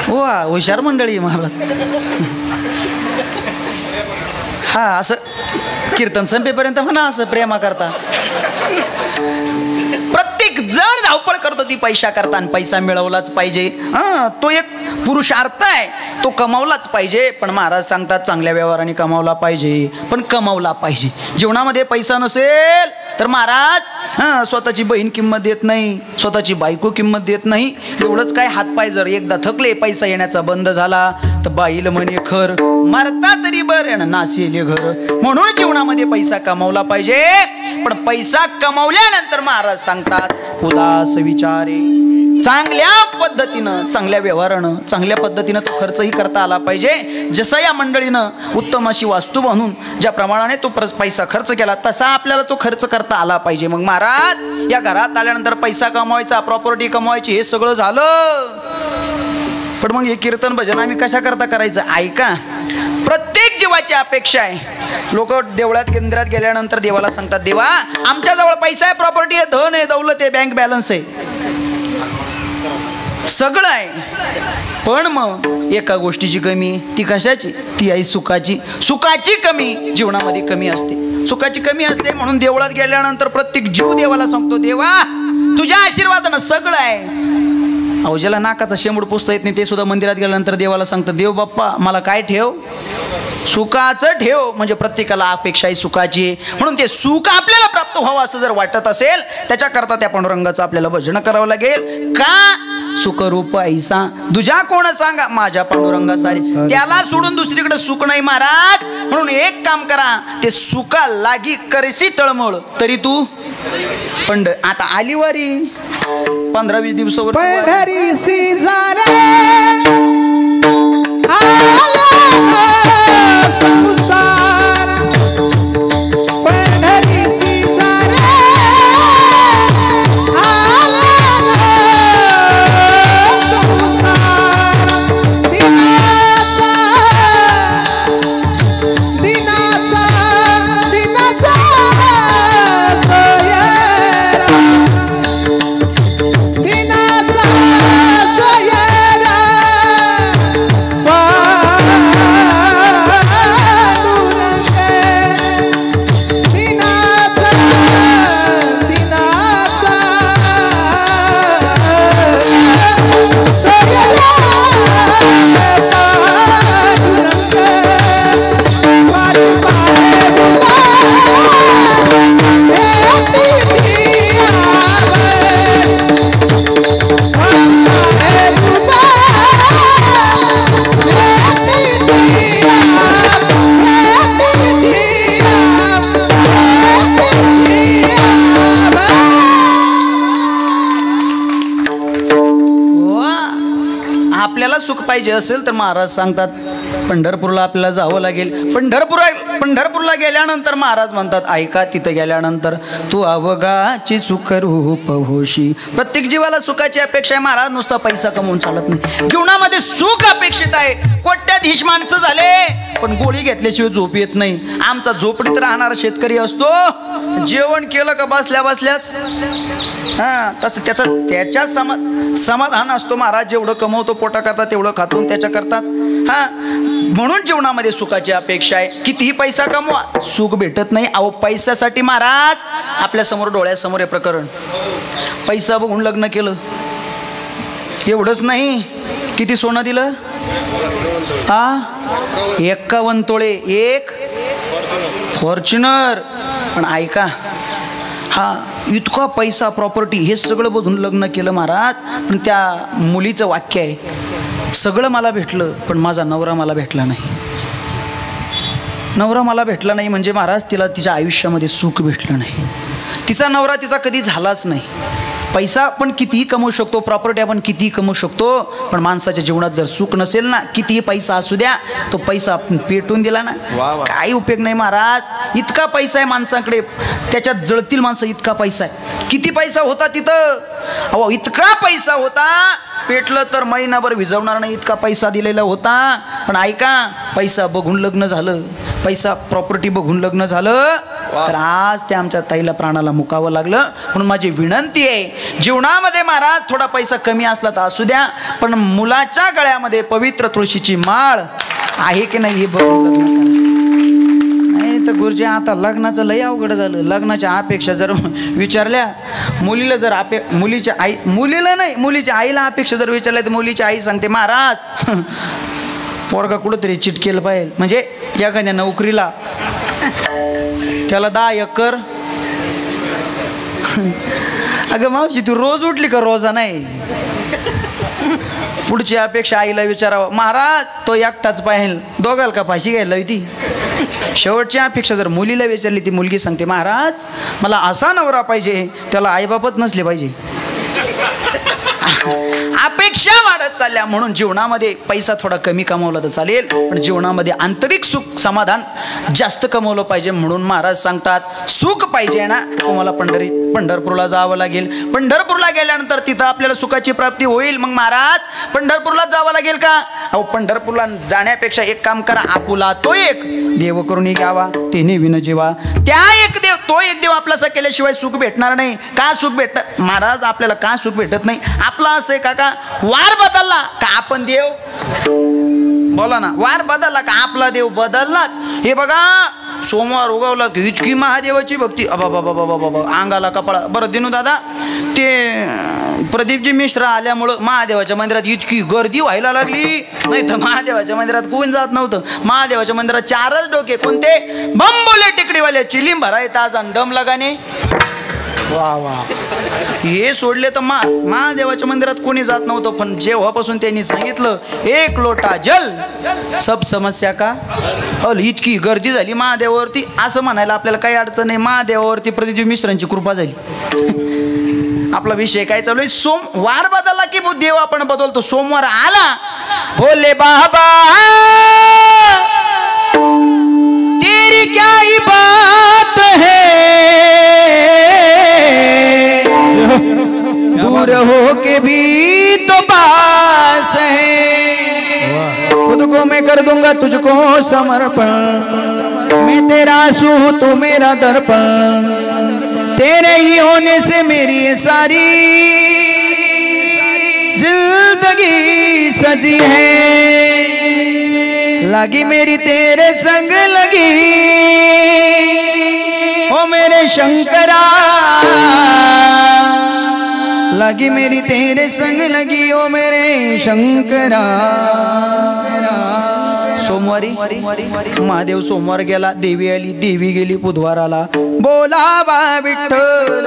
वा हुशार मंडळी महाराज हा असं कीर्तन संपेपर्यंत म्हणा असं प्रेमा करता प्रत्येक जण धावपळ करतो ती पैसा करता आणि पैसा मिळवलाच पाहिजे तो एक पुरुषार्थ आहे तो कमावलाच पाहिजे पण महाराज सांगतात चांगल्या व्यवहाराने कमावला पाहिजे पण कमावला पाहिजे जीवनामध्ये पैसा नसेल तर महाराज स्वतःची बहीण किंमत देत नाही स्वतःची बायको किंमत देत नाही एवढंच काय हातपाय जर एकदा थकले पैसा येण्याचा बंद झाला तर बाईल म्हणे खर मरता तरी बरं नासेल घर म्हणून जीवनामध्ये पैसा कमावला पाहिजे पण पैसा कमावल्यानंतर महाराज सांगतात उदास विचारे चांगल्या पद्धतीनं चांगल्या व्यवहारानं चांगल्या पद्धतीनं तो खर्चही करता आला पाहिजे जसं या मंडळीनं उत्तम अशी वास्तू बनवून ज्या प्रमाणाने तो पैसा खर्च केला तसा आपल्याला तो खर्च करता आला पाहिजे मग महाराज या घरात आल्यानंतर पैसा कमवायचा प्रॉपर्टी कमवायची हे सगळं झालं पण मग हे कीर्तन भजन आम्ही कशा करता करायचं ऐका प्रत्येक जीवाची अपेक्षा आहे लोक देवळात केंद्रात गेल्यानंतर देवाला सांगतात देवा आमच्याजवळ पैसा आहे प्रॉपर्टी आहे धन आहे दौलत आहे बँक बॅलन्स आहे सगळं आहे पण मग एका गोष्टीची कमी ती कशाची ती आहे सुखाची सुखाची कमी जीवनामध्ये कमी असते सुखाची कमी असते म्हणून देवळात गेल्यानंतर प्रत्येक जीव देवाला सांगतो देवा तुझ्या आशीर्वादानं सगळं आहे अहो ज्याला नाकाचा शेंबूड पुसता येत नाही ते सुद्धा मंदिरात गेल्यानंतर देवाला सांगतं देव बाप्पा मला काय ठेव सुखाचं ठेव म्हणजे प्रत्येकाला अपेक्षा आहे सुखाची म्हणून ते सुख आपल्याला प्राप्त व्हावं असं जर वाटत असेल त्याच्याकरता त्या पांडुरंगाचं आपल्याला भजन करावं लागेल का सुखरूप ऐसा तुझ्या कोण सांगा माझ्या पांडुरंगा सारी त्याला सोडून दुसरीकडे सुख नाही महाराज म्हणून एक काम करा ते सुखा लागी करशी तळमळ तरी तू पंड आता आली वारी 15-20 दिवसावर पंढरीसी जाणे संसार पंढरीसी जाणे संसार दिनाचा दिनाचा दिनाचा सोयरा दिनाचा सोयरा आपल्याला सुख पाहिजे असेल तर महाराज सांगतात पंढरपूरला आपल्याला जावं लागेल पंढरपूरला गेल्यानंतर महाराज म्हणतात ऐका तिथं गेल्यानंतर तू अवघाची सुखरूप होशी प्रत्येक जीवाला सुखाची अपेक्षा आहे महाराज नुसता पैसा कमवून चालत नाही जीवनामध्ये सुख अपेक्षित आहे कोट्याधीश माणसं झाले पण गोळी घेतल्याशिवाय झोप येत नाही आमचा झोपडीत राहणारा शेतकरी असतो जेवण केलं का बसल्या बसल्याच तसं त्याच्या समाधान असतो महाराज जेवढं कमवतो पोटा करता तेवढं खातो त्याच्या करतात म्हणून जीवनामध्ये सुखाची अपेक्षा आहे कितीही पैसा कमवा सुख भेटत नाही अहो पैशासाठी महाराज आपल्या समोर डोळ्यासमोर हे प्रकरण पैसा बघून लग्न केलं एवढंच नाही किती सोनं दिलं 51 तोळे एक फॉर्च्युनर. पण ऐका, हा इतका पैसा प्रॉपर्टी हे सगळं बघून लग्न केलं महाराज. पण त्या मुलीचं वाक्य आहे, सगळं मला भेटलं पण माझा नवरा मला भेटला नाही. नवरा मला भेटला नाही म्हणजे महाराज तिला तिच्या आयुष्यामध्ये सुख भेटलं नाही. तिचा नवरा तिचा कधी झालाच नाही. पैसा पण कितीही कमवू शकतो, प्रॉपर्टी आपण कितीही कमवू शकतो, पण माणसाच्या जीवनात जर सुख नसेल ना, कितीही पैसा असू द्या, तो पैसा आपण पेटून दिला ना काही उपयोग नाही महाराज. इतका पैसा आहे माणसाकडे, त्याच्यात जळतील माणसं. इतका पैसा आहे. किती पैसा होता तिथं, अहो इतका पैसा होता, पेटलं तर महिनाभर विझवणार नाही इतका पैसा दिलेला होता. पण ऐका, पैसा बघून लग्न झालं, पैसा प्रॉपर्टी बघून लग्न झालं, तर आज त्या आमच्या ताईला प्राणाला मुकावं लागलं. म्हणून माझी विनंती आहे, जीवनामध्ये महाराज थोडा पैसा कमी असला तर असू द्या, पण मुलाच्या गळ्यामध्ये पवित्र तुळशीची माळ आहे की नाही हे बघून लग्न करा. नाही तर गुरुजी आता लग्नाचं लय अवघड झालं. लग्नाच्या अपेक्षा जर विचारल्या, मुलीला जर मुलीच्या आई, मुलीला नाही मुलीच्या आईला अपेक्षा जर विचारल्या तर मुलीची आई सांगते, महाराज पोरगा कुठंतरी चिटकेल पाहिजे. म्हणजे एखाद्या नोकरीला त्याला 10 एकर. अगं मावशी तू रोज उठली का रोजा नाही? पुढची अपेक्षा आईला विचारावं, महाराज तो एकटाच पाहिल, दोघाल का फाशी घ्यायला होती. शेवटची अपेक्षा जर मुलीला विचारली, ती मुलगी सांगते, महाराज मला असा नवरा पाहिजे त्याला आईबापच नसले पाहिजे. अपेक्षा वाढत चालल्या. म्हणून जीवनामध्ये पैसा थोडा कमी कमवला तर चालेल, पण जीवनामध्ये आंतरिक सुख समाधान जास्त कमवलं पाहिजे. म्हणून महाराज सांगतात, सुख पाहिजे ना तुम्हाला पंढरपूरला जावं लागेल. पंढरपूरला गेल्यानंतर तिथं आपल्याला सुखाची प्राप्ती होईल. मग महाराज पंढरपूरला जावं लागेल का? अहो पंढरपूरला जाण्यापेक्षा एक काम करा, आपुला तो एक देव करून घ्यावा, तेने विन जेवा. त्या एक देव, तो एक देव आपल्याला केल्याशिवाय सुख भेटणार नाही. का सुख भेटत महाराज आपल्याला, का सुख भेटत नाही? आपला असं आहे काका, वार बदलला का आपण देव, बोला ना, वार बदलला का आपला देव बदललाच. हे बघा सोमवार उगवला की इतकी महादेवाची भक्ती, बाबा अंगाला कपाळा. बरं दिनू दादा, ते प्रदीपजी मिश्रा आल्यामुळं महादेवाच्या मंदिरात इतकी गर्दी व्हायला लागली. नाही तर महादेवाच्या मंदिरात कोण जात नव्हतं. महादेवाच्या मंदिरात 4च डोके, कोणते? बंबोले टेकडीवाले, चिलीम भराय ताजा दम लगाने. वा वा, हे सोडले तर महादेवाच्या मंदिरात कोणी जात नव्हतं. पण जेव्हापासून त्यांनी सांगितलं 1 लोटा जल सब समस्या का हल, इतकी गर्दी झाली महादेवावरती. असं म्हणायला आपल्याला काही अडचण नाही, महादेवावरती प्रदीप मिश्रांची कृपा झाली. आपला विषय काय चालू आहे? सोमवार बदलला की देव आपण बदलतो. सोमवार आला, भोले बाबा तेरी क्या ही बात है, दूर हो के भी तो पास है, खुद को मैं कर दूंगा तुझको समर्पण, मैं तेरा आंसू हूँ तू मेरा दर्पण, तेरे ही होने से मेरी ये सारी जिंदगी सजी है, लगी मेरी तेरे संग लगी, ओ मेरे शंकरा, लगी मेरी तेरे संग लगी, ओ मेरे शंकरा. सोमवारी महादेव सोमवार गेला, देवी आली, देवी गेली, बुधवार आला, बोलावा विठ्ठल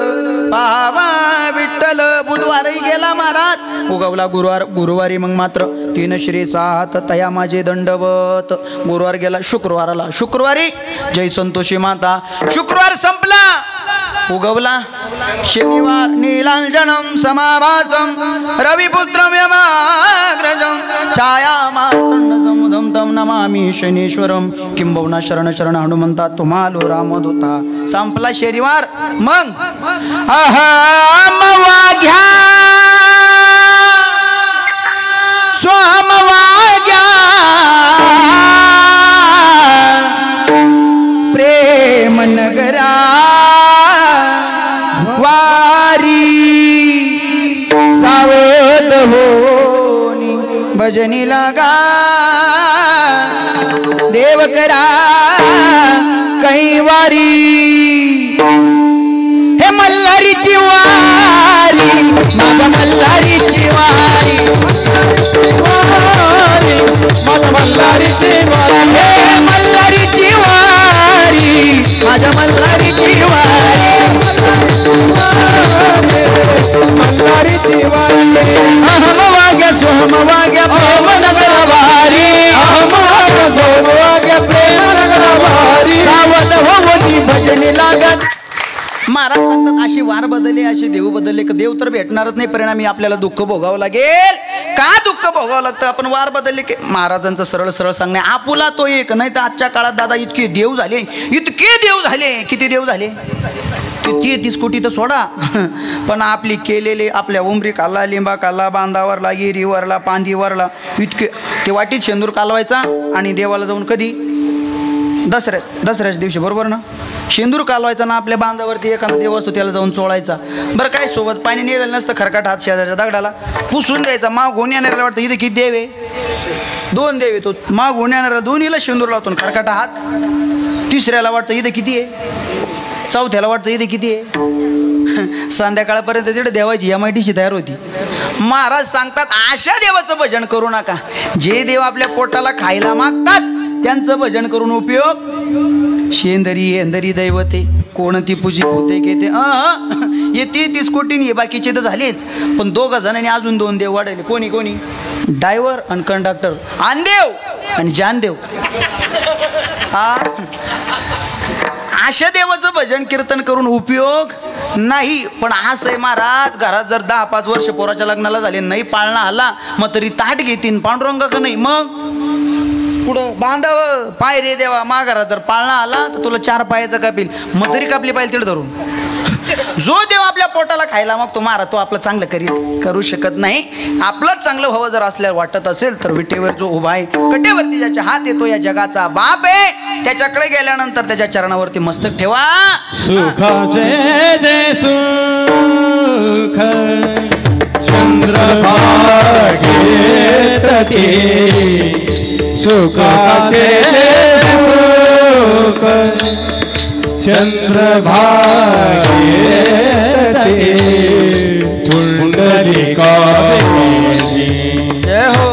पावा विठ्ठल. बुधवारही गेला महाराज, उगवला गुरुवार. गुरुवारी मग मात्र 3 श्री 7 तया माझे दंडवत. गुरुवार गेला, शुक्रवार आला, शुक्रवारी जय संतोषी माता. शुक्रवार संपला, उगवला शनिवार. नीलांजनम समाभासम रविपुत्रम यमाग्रजम छाया मातंड समुदम तम नमामि शनीश्वरम. किंबहुना शरण शरण हनुमंता तुम्हालो रामदूता. संपला शनिवार. मग अहमवाघ्या स्वामवाघ्या प्रेम नगरा वारी सावध होनी भजनी लगा देव करा कैवारी. हे मल्हारीची वारी, माझ्या मल्हारीची वारी, माझ्या मल्हारीची वारी, हे मल्हारीची वारी, देव बदलले का देव तर भेटणारच नाही, परिणामी आपल्याला दुःख भोगावं लागेल. का दुःख भोगावं लागतं? आपण वार बदलले की महाराजांचं सरळ सरळ सांगणे आपुला तो एक. नाही तर आजच्या काळात दादा इतके देव झाले, इतके देव झाले. किती देव झाले? 30 कोटी तर सोडा, पण आपली केलेले आपल्या उमरी काला, लिंबा काला, बांधावरला, येरीवरला, पांदीवरला इतके. ते वाटीत शेंदूर कालवायचा आणि देवाला जाऊन कधी दसऱ्याच्या दिवशी बरोबर ना शेंदूर कालवायचा ना, आपल्या बांधावरती एखादा देव असतो त्याला जाऊन चोळायचा. बरं काय सोबत पाणी नेलेलं नसतं, खरकाट हात शेजारच्या दगडाला पुसून द्यायचा. मागून येणाऱ्याला वाटतं इथे किती देव आहे, 2 देव येतो. मागून येणाऱ्याला दोन्हीला शेंदूर लावतो खरकाटा हात. तिसऱ्याला वाटतं इथे किती आहे, चौथ्याला वाटतं इथे किती आहे. संध्याकाळपर्यंत तिथे देवाची MIDC तयार होती. महाराज सांगतात अशा देवाचं भजन करू नका. जे देव आपल्या पोटाला खायला मागतात त्यांचं भजन करून उपयोग. शेंदरी एंदरी दैवते कोणती पूजी होते की ते हे 30 कोटींनी बाकीचे तर झालेच, पण 2 जणांनी अजून 2 देव वाढवले. कोणी ड्रायव्हर आणि कंडक्टर, आनदेव आणि जानदेव. अशा देवाचं भजन कीर्तन करून उपयोग नाही. पण असं आहे महाराज, घरात जर 10-5 वर्ष पोराच्या लग्नाला झाले नाही पाळणा आला मग तरी ताट घेतीन पांडुरंग का नाही. मग पुढं बांधावं पाय रे देवा. घरात जर पाळणा आला तर तुला 4 पायाचं कापील, मग तरी कापली पाहिजे तिथं धरून. जो देव आपल्या पोटाला खायला मग तो महाराज तो आपलं चांगलं करू शकत नाही. आपलंच चांगलं व्हावं जर असल्यावर वाटत असेल तर विटेवर जो उभा आहे, कटेवरती ज्याच्या हात येतो या जगाचा बाप आहे, त्याच्याकडे गेल्यानंतर त्याच्या चरणावरती मस्तक ठेवा. सुखाचे जे सुख चंद्रभागे तटी, सुखाचे सुख चंद्रभागे तटी, पुंडलिका जय हो.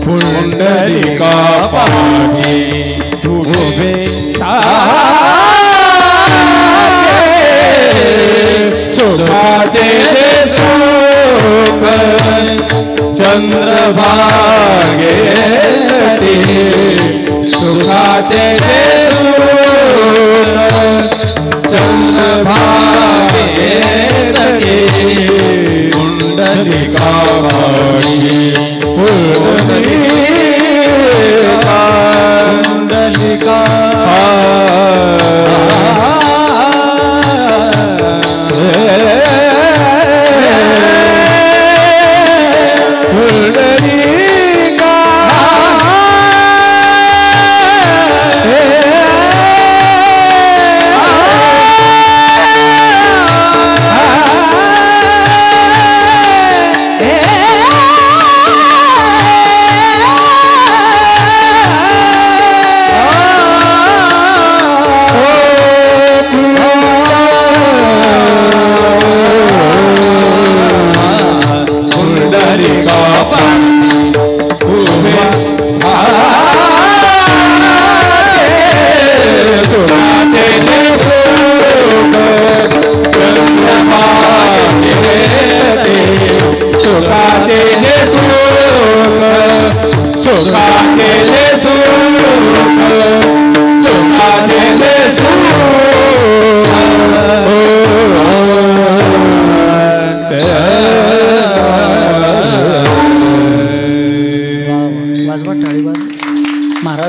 पुंडलिका पाठी उभे सुखाचे सुख चंद्रभागे तटी, सुखाचे सुख चंद्रभागे तटी, पुंडलिका वाणी पुंडलिका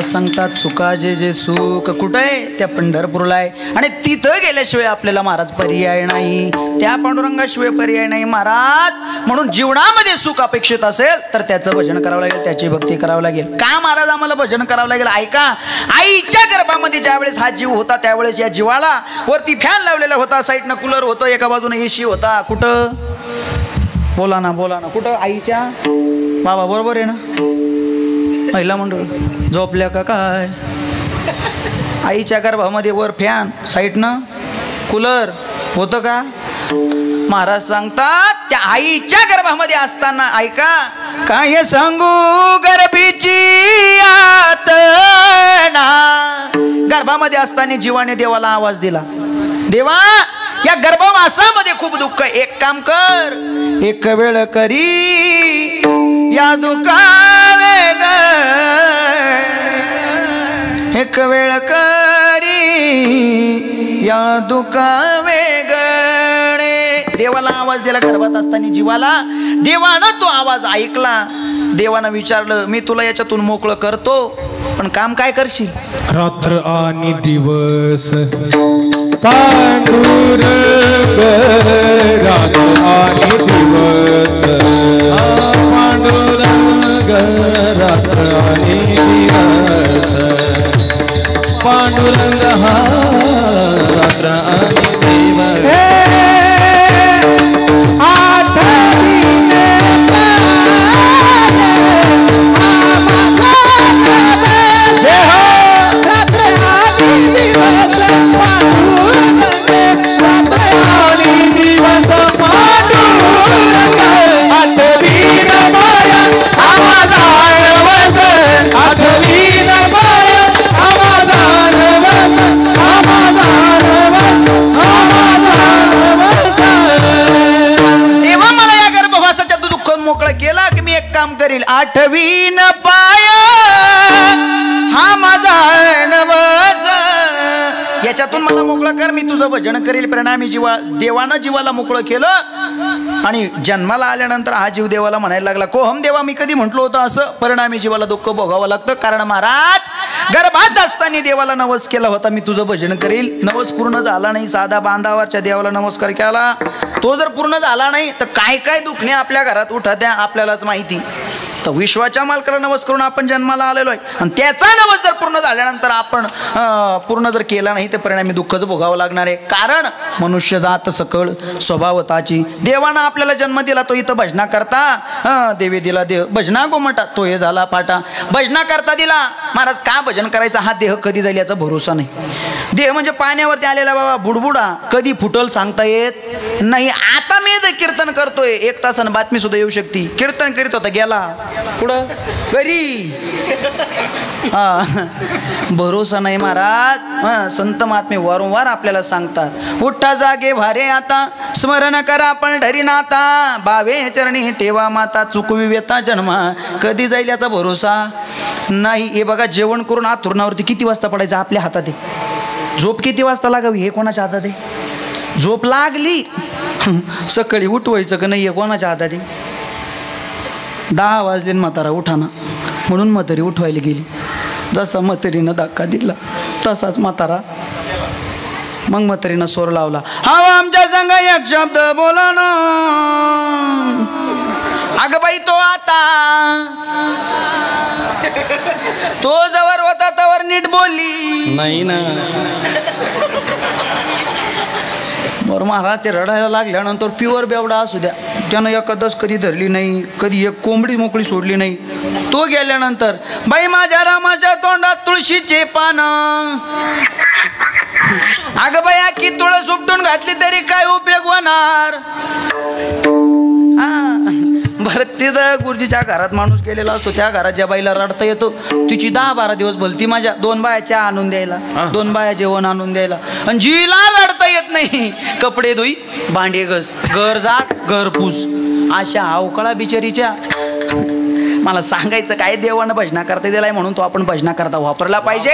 सांगतात सुखाचे जे सुख कुठं आहे, त्या पंढरपूरला आहे. आणि तिथं गेल्याशिवाय आपल्याला महाराज पर्याय नाही, त्या पांडुरंगाशिवाय पर्याय नाही महाराज. म्हणून जीवनामध्ये सुख अपेक्षित असेल तर त्याचं भजन करावं लागेल, त्याची भक्ती करावं लागेल. का महाराज आम्हाला भजन करावं लागेल? ऐका, आईच्या गर्भामध्ये ज्यावेळेस हा जीव होता त्यावेळेस या जीवाला वरती फॅन लावलेला होता, साईडनं कूलर होतं, एका बाजूने AC होता. कुठं? बोला ना कुठं? आईच्या बाबा बरोबर आहे ना? महिला मंडळ झोपल्या का काय? आईच्या गर्भामध्ये वर फॅन, साईडनं कूलर होतं का? महाराज सांगतात त्या आईच्या गर्भामध्ये असताना ऐका, काय सांगू गर्भीची यातना. गर्भामध्ये असताना जीवाने देवाला आवाज दिला, देवा या गर्भवासामध्ये खूप दुःख, एक काम कर, एक वेळ करी या दुःखावे ग, एक वेळ करी या दुःखावे गणे. देवाला आवाज दिला गर्भात असताना जीवाला. देवानं तो आवाज ऐकला. देवानं विचारलं मी तुला याच्यातून मोकळं करतो पण काम काय करशील. रात्र आणि दिवस पांडुरंग रात्र आणि दिवस पांडुरंग रात्र आणि दिवस पांडुरंग हा रात्र आणि दिवस करील. आठवीन पाय हा माझा नवस याच्यातून मला मोकळं कर मी तुझं भजन करील. परिणामी देवानं जीवाला मोकळं केलं आणि जन्माला आल्यानंतर हा जीव देवाला म्हणायला लागला कोहम देवा मी कधी म्हटलो होतं असं. परिणामी जीवाला दुःख भोगावं लागतं कारण महाराज गर्भात असताना देवाला नवस केला होता मी तुझं भजन करील. नवस पूर्ण झाला नाही. साधा बांधावरच्या देवाला नमस्कार केला तो जर पूर्ण झाला नाही तर काय काय दुखणे आपल्या घरात उठत्या आपल्यालाच माहिती. तर विश्वाच्या मालकाला नवस करून आपण जन्माला आलेलो आहे आणि त्याचा नवस जर पूर्ण झाल्यानंतर आपण पूर्ण जर केला नाही तर परिणामी दुःखच भोगावं लागणार आहे. कारण मनुष्य जात सकळ स्वभावताची. देवानं आपल्याला जन्म दिला तो इथं भजना करता देवी दिला देह भजना गोमटा तो हे झाला पाटा. भजना करता दिला महाराज का भजन करायचा हा देह कधी जाईल याचा भरोसा नाही. देह म्हणजे पाण्यावरती आलेला बाबा बुडबुडा कधी फुटल सांगता येत नाही. आता मी जर कीर्तन करतोय 1 तासानं बातमी सुद्धा येऊ शकते. कीर्तन करीत होता गेला पुढं घरी भरोसा नाही महाराज. संत महात्मे वारंवार आपल्याला सांगतात उठा जागे भारे आता स्मरण करा पंढरीनाथा बावे चरणी ठेवा माता चुकवी व्यथा जन्मा कधी जाईल याचा भरोसा नाही. हे बघा जेवण करून आतुरणावरती किती वाजता पडायचं आपल्या हातात आहे. झोप किती वाजता लागावी हे कोणाच्या हातात आहे. झोप लागली सकाळी उठवायचं का नाही हे कोणाच्या हातात आहे. 10 वाजले म्हातारा उठाना म्हणून म्हातारी उठवायला गेली. जसा म्हातारीनं धक्का दिला तसाच म्हातारा मग म्हातारीनं स्वर लावला हा आमच्या संग एक शब्द बोला ना. अगं बाई तो आता तो जवळ होता तवर नीट बोलली नाही ना. बरं महाराज ते रडायला लागल्यानंतर प्युअर बेवडा असू द्या त्यानं एखादच कधी धरली नाही कधी एक कोंबडी मोकळी सोडली नाही. तो गेल्यानंतर बाई माझ्या रामाच्या तोंडात तुळशीचे पान अगं बाई की तुळस उपटून घातली तरी काय उपयोग होणार. बरं तिथं गुरुजीच्या घरात माणूस गेलेला असतो त्या घरात ज्या बाईला रडता येतो तिची 10-12 दिवस भलती माझ्या 2 बाया चहा आणून द्यायला 2 बाया जेवण आणून द्यायला आणि जिला रडता येत नाही कपडे धुई भांडे घस घर झाड घर पूस अशा अवकाळा बिचारीच्या. मला सांगायचं काय देवानं भजना करता दिलाय म्हणून तो आपण भजना करता वापरला पाहिजे.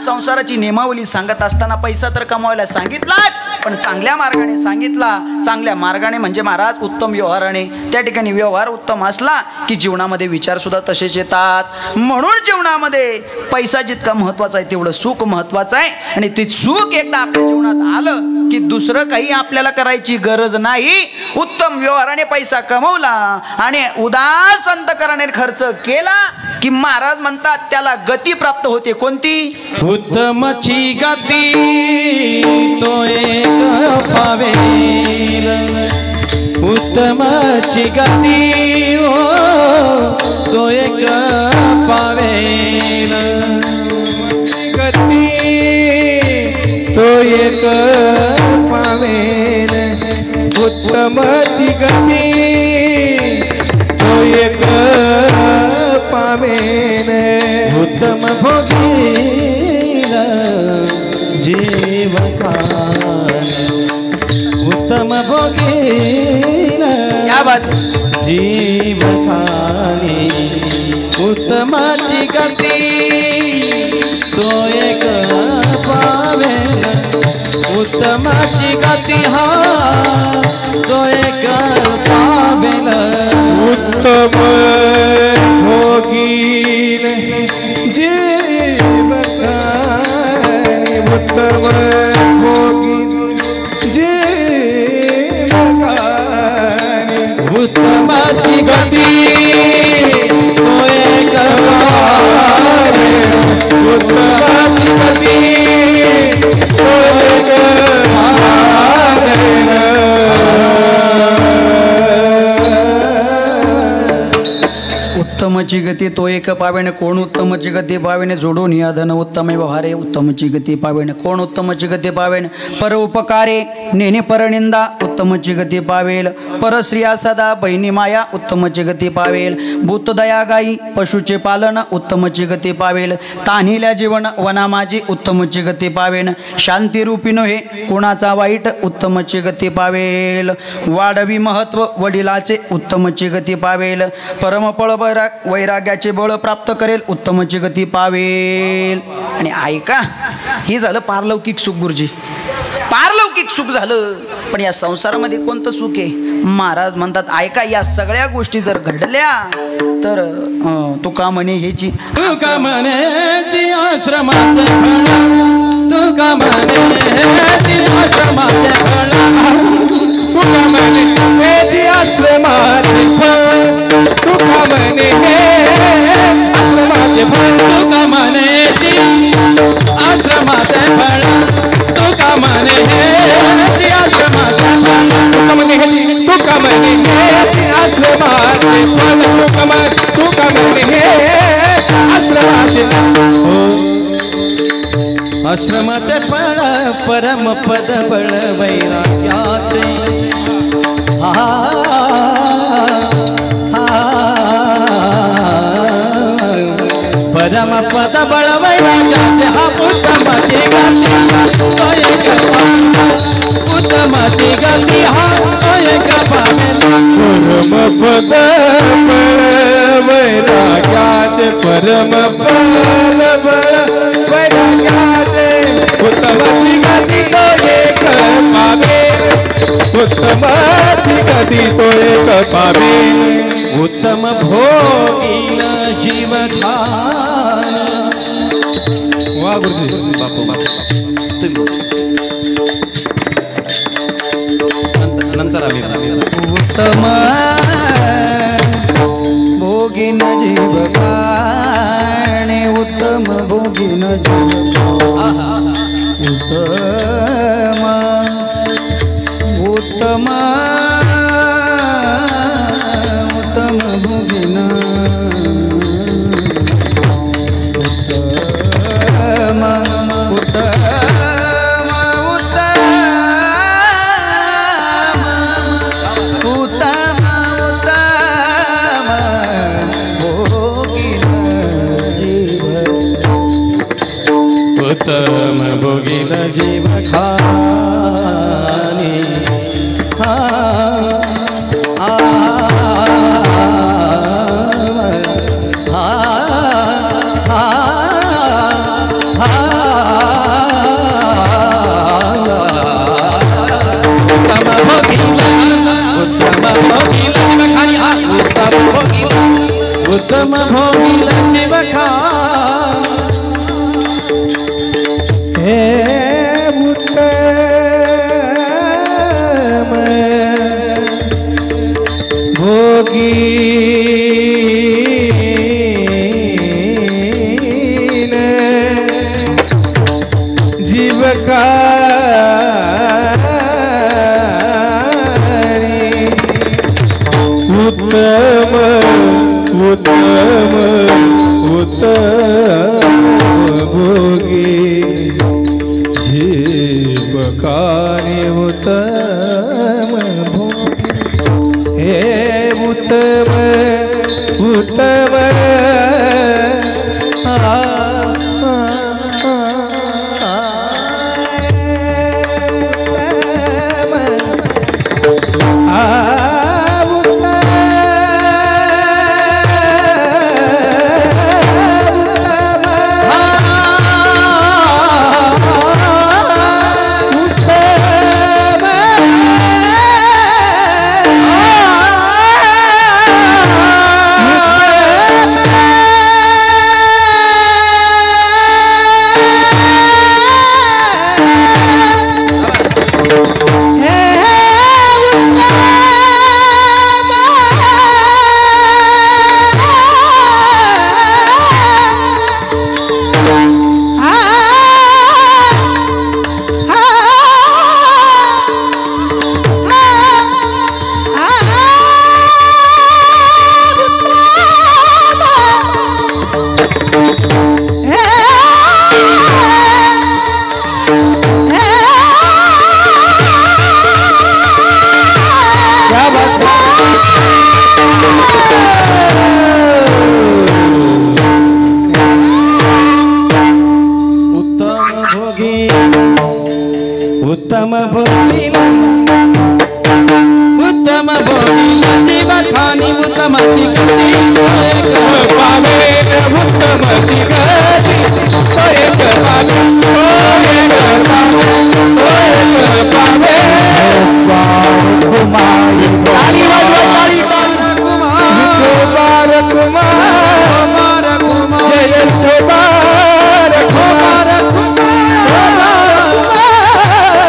संसाराची नियमावली सांगत असताना पैसा तर कमवायला सांगितलाच पण चांगल्या मार्गाने सांगितला. चांगल्या मार्गाने म्हणजे महाराज उत्तम व्यवहाराने. त्या ठिकाणी व्यवहार उत्तम असला की जीवनामध्ये विचार सुद्धा तसेच येतात. म्हणून जीवनामध्ये पैसा जितका महत्वाचा आहे तेवढं सुख महत्वाचं आहे आणि ते सुख एकदा आपल्या जीवनात आलं की दुसरं काही आपल्याला करायची गरज नाही. उत्तम व्यवहाराने पैसा कमवला आणि उदास अंतकरणाने खर्च केला की महाराज म्हणतात त्याला गती प्राप्त होते. कोणती उत्तमची गती तो एक पावेल. उत्तमची गती हो तो एक पावेल. गती तो एक पावेल. उत्तमची गती तो एक पावेल. उत्तम भोगील जीवकाल. उत्तम भोगील क्या बात जीवकाली. उत्तमाची गती तो एक पावेल. उत्तम उत्तमाची गती हा तो एक पावेल उत्तम भोगील जीवकानी उत्तम भोगील जीवकानी उत्तमाची गती तो एक पावेल उत्तमाची गती तो एक पावेल उत्तमची गती तो एक पावेने कोण उत्तमची गती पावेने जोडून या धन उत्तम व्यवहारे उत्तमची गती पावेने कोण उत्तमची गती पावेन पर उपकारे नेने परनिंदा उत्तमची गती पावेल परश्रिया सदा बहिणी माया उत्तमची गती पावेल भूतदया गाई पशुचे पालन उत्तमची गती पावेल तान्हिल्या जीवन वना माझी उत्तमची गती पावेन शांती रूपी नव्हे कोणाचा वाईट उत्तमची गती पावेल वाढवी महत्व वडिलाचे उत्तमची गती पावेल परमपळ वैराग्याचे बळ प्राप्त करेल उत्तमची गती पावेल. आणि ऐका हे झालं पारलौकिक सुख गुरुजी पारलौकिक सुख झालं पण या संसारामध्ये कोणतं सुख आहे. महाराज म्हणतात ऐका या सगळ्या गोष्टी जर घडल्या तर तुका म्हणे ह्याची तुका म्हणे आश्रमाचे फळ तुका म्हणे आश्रमाचे फळ तुका म्हणे आश्रमाचे फळ तुका म्हणे आश्रमाचे फळ तुका म्हणे आश्रमाचे फळ तुका म्हणे आश्रमाचे फळ तुका म्हणे तुका म्हणे आश्रमाचे फळ तुका म्हणे आश्रमाचे आश्रमाचे फळ परमपद बळ वैराग्याचे परमपद बळ वैराग्याचे हा उत्तमाची गती तो एक उत्तमाची गती हा तो एक पावेल परमपद बळ वैराग्याचे परमपद बळ वैराग्याचे उत्तमाची गती तो एक पावेल उत्तमाची गती तो एक पावेल उत्तम भोगील जीवधान. वा गुरुजी बापू नंतर आम्ही उत्तम भोगिन जीवकाणे उत्तम भोगिन उत्तम उत्तम उत्तम भोगिन उत्तम उत्तम उत्तम भोगील जीव खानी उत्तम भोगील जीव हे उत्तम भोगील जीवकारी उत्तम उत्तम उत्तम भोगी जीवकानी उत्तम भोगी हे उत्तम उत्तम पाणी उत्तमाची गती एक पावे उत्तमाची गती एक पावे एक पावे ताली वाजवा ताली कुमार कुमार जय कुमार कुमार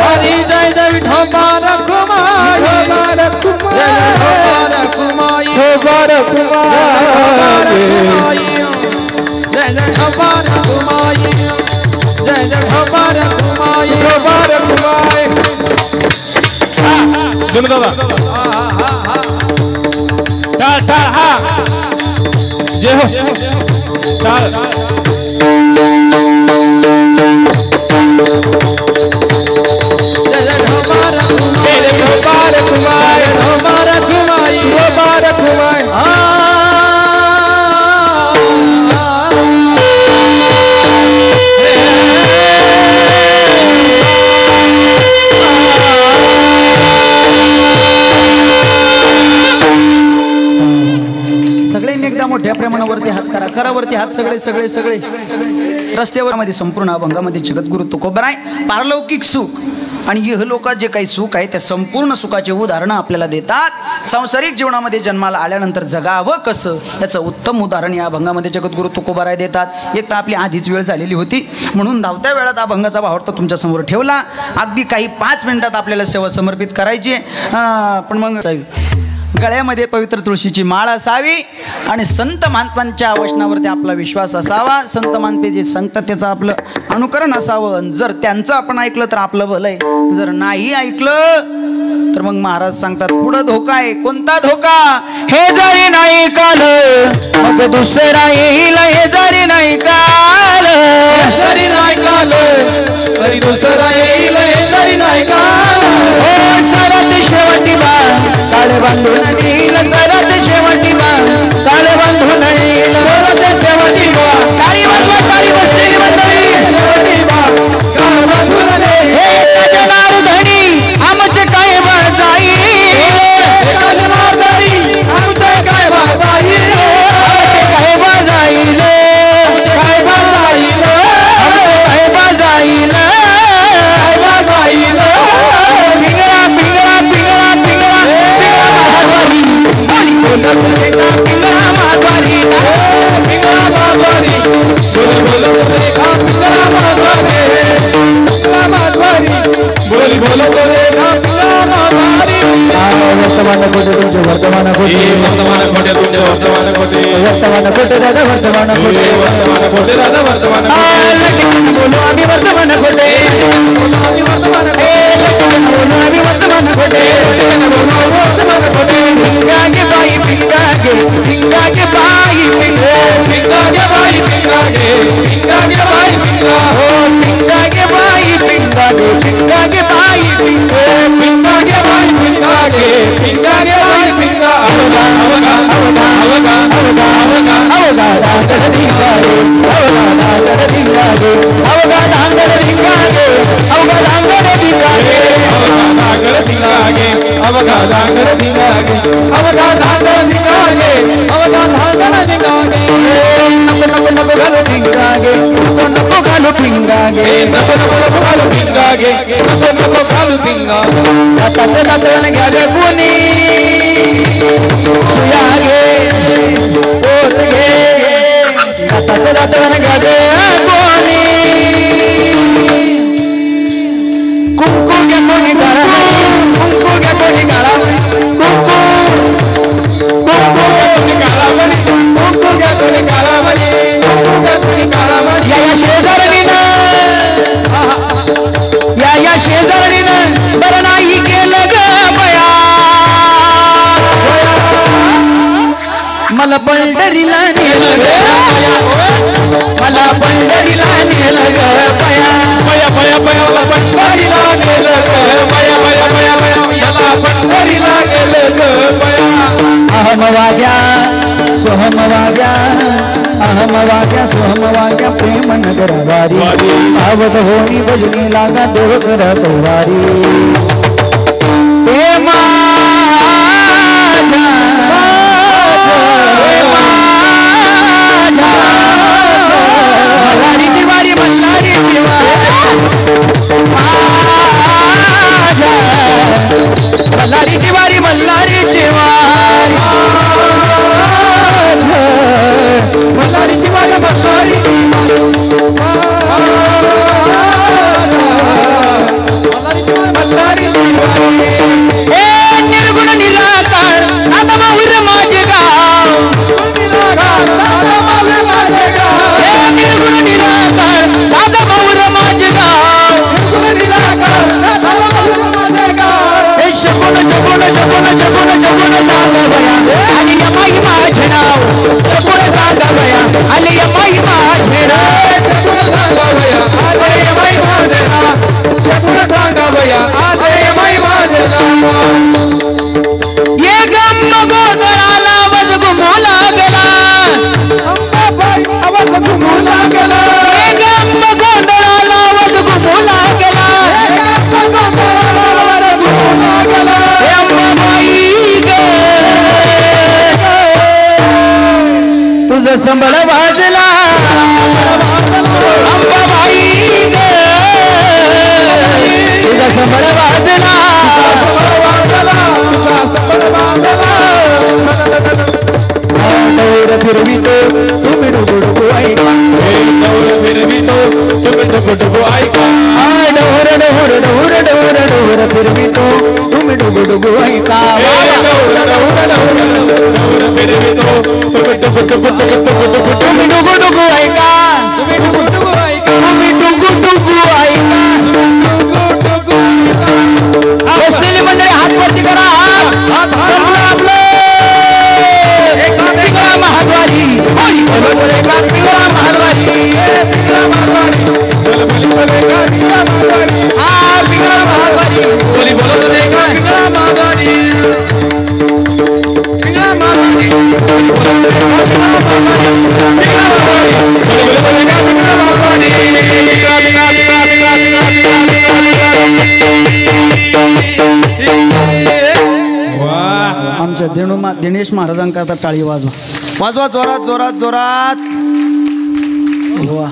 हरी जय जय ठोबार कुमार कुमार ठोबार कुमार जय जय ठोबार कुमार जय जय ठोबार कुमार दोन बाबा टाळ टाळ हा जय हो टाळ सगळ्यांनी एकदा मोठ्या प्रमाणावरती हात करा करावरती हात सगळे सगळे सगळे रस्त्यावर मध्ये संपूर्ण अभंगामध्ये जगद्गुरु तुकोबराय पारलौकिक सुख आणि इहलोकात जे काही सुख आहे त्या संपूर्ण सुखाचे उदाहरणं आपल्याला देतात. सांसारिक जीवनामध्ये जन्माला आल्यानंतर जगावं कसं याचं उत्तम उदाहरण या अभंगामध्ये जगद्गुरु तुकोबराय देतात. एक तर आपली आधीच वेळ झालेली होती म्हणून धावत्या वेळात अभंगाचा भावार्थ तुमच्यासमोर ठेवला. अगदी काही 5 मिनिटात आपल्याला सेवा समर्पित करायची पण मग गळ्यामध्ये पवित्र तुळशीची माळ असावी आणि संत महात्मांच्या वचनावरती आपला विश्वास असावा. संत महात्मे जे सांगतात त्याचं आपलं अनुकरण असावं. जर त्यांचं आपण ऐकलं तर आपलं भलं आहे, जर नाही ऐकलं तर मग महाराज सांगतात पुढं धोका आहे. कोणता धोका? हे जरी नाही काल मग दुसरा येईल. हे जरी नाही काल जरी नाही काल तरी दुसरा येईल. हे जरी नाही काल सरत शेवटी बा काळे बांधून येईल. सरत शेवटी बा काळे बांधून येईल. सरत शेवटी बा काळी बांधवा काळी बसलेली मंडळी शेवटी बा काळ बांधून येईल. हे जनार्दनी आमचे काय जाईल. जनार्दनी आमचे काय जाईल. काय जाईल काय जाईल. काय जाईल. पिंगळा पिंगळा पिंगळा पिंगळा पिंगळा माधवारी पिंगळा माधवारी बोल बोल रेखा पिंगळा माधवारी पिंगळा माधवारी बोल बोल रेखा पिंगळा माधवारी. वर्तमान कोटे तुमचे वर्तमान कोटे वर्तमान कोटे तुमचे वर्तमान कोटे वर्तमान कोटे दादा वर्तमान कोटे वर्तमान कोटे दादा वर्तमान कोटे बोलो आम्ही वर्तमान खोटे आम्ही वर्तमान कोटे बोलो आम्ही वर्तमान खोटे वर्तमान कोटे पिंगागे बाई पिंगागे पिंगागे बाई पिंगागे बाई पिंगागे पिंगागे बाई पिंगा हो पिंगागे बाई पिंगागे पिंगागे बाई पिंगागे बाई पिंगागे पिंगागे बाई पिंगा अवगा अवगा अवगा अवगा अवगा अवगा दांगड धिंगागे अवगा दांगड धिंगागे अवगा दांगड धिंगागे अवगा दांगड धिंगागे अवगा दांगड धिंगागे अवगा दांगड धिंगागे अवगा दांगड धिंगागे अवगा दांगड धिंगागे नको नको घालो भिंगागे नको घालो भिंगागे नको नको घालू भिंगागे नको नको घालू भिंगा दाताचं दातवण घ्या ग कोणी सुयागे पोत घे दाताचं दातवण घ्या ग कोणी कुंकू घ्या कोणी गाळा कुंकू घ्या कोणी गाळा या शेजारणीनं बरं नाही केलं ग बया मला पंढरीला नेलं ग मला पंढरीला नेलं ग बया पया पया पया पंढरीला गेलं ग पया पया पया पया मला पंढरीला गेलं ग पया अहम वाग्या सोहम वाग्या अहम वाग्या सोहम वाग्या प्रेम नगर वारी सावध होनी भजनी लागा देव करत वारी प्रेमा तुझा संबळ वाजला अंबाबाई ग तुझा संबळ वाजला डौर फिरवितो तुम्ही डुगुडुगु ऐका डौर फिरवितो तुम्ही डुगुडुगु ऐका डौर डौर डौर डौर डौर फिरवितो तुम्ही डुगुडुगु ऐका तुम्ही डुगुडुगु ऐका तुम्ही डुगुडुगु ऐका बसलेली मंडळी हात वरती करा हात संपलं आपलं पिंगळा महाद्वारी पिंगळा महाद्वारी पिंगळा महाद्वारी आमच्या दिनेश महाराजांकरता टाळी वाजवा वाजवा जोरात जोरात जोरात वा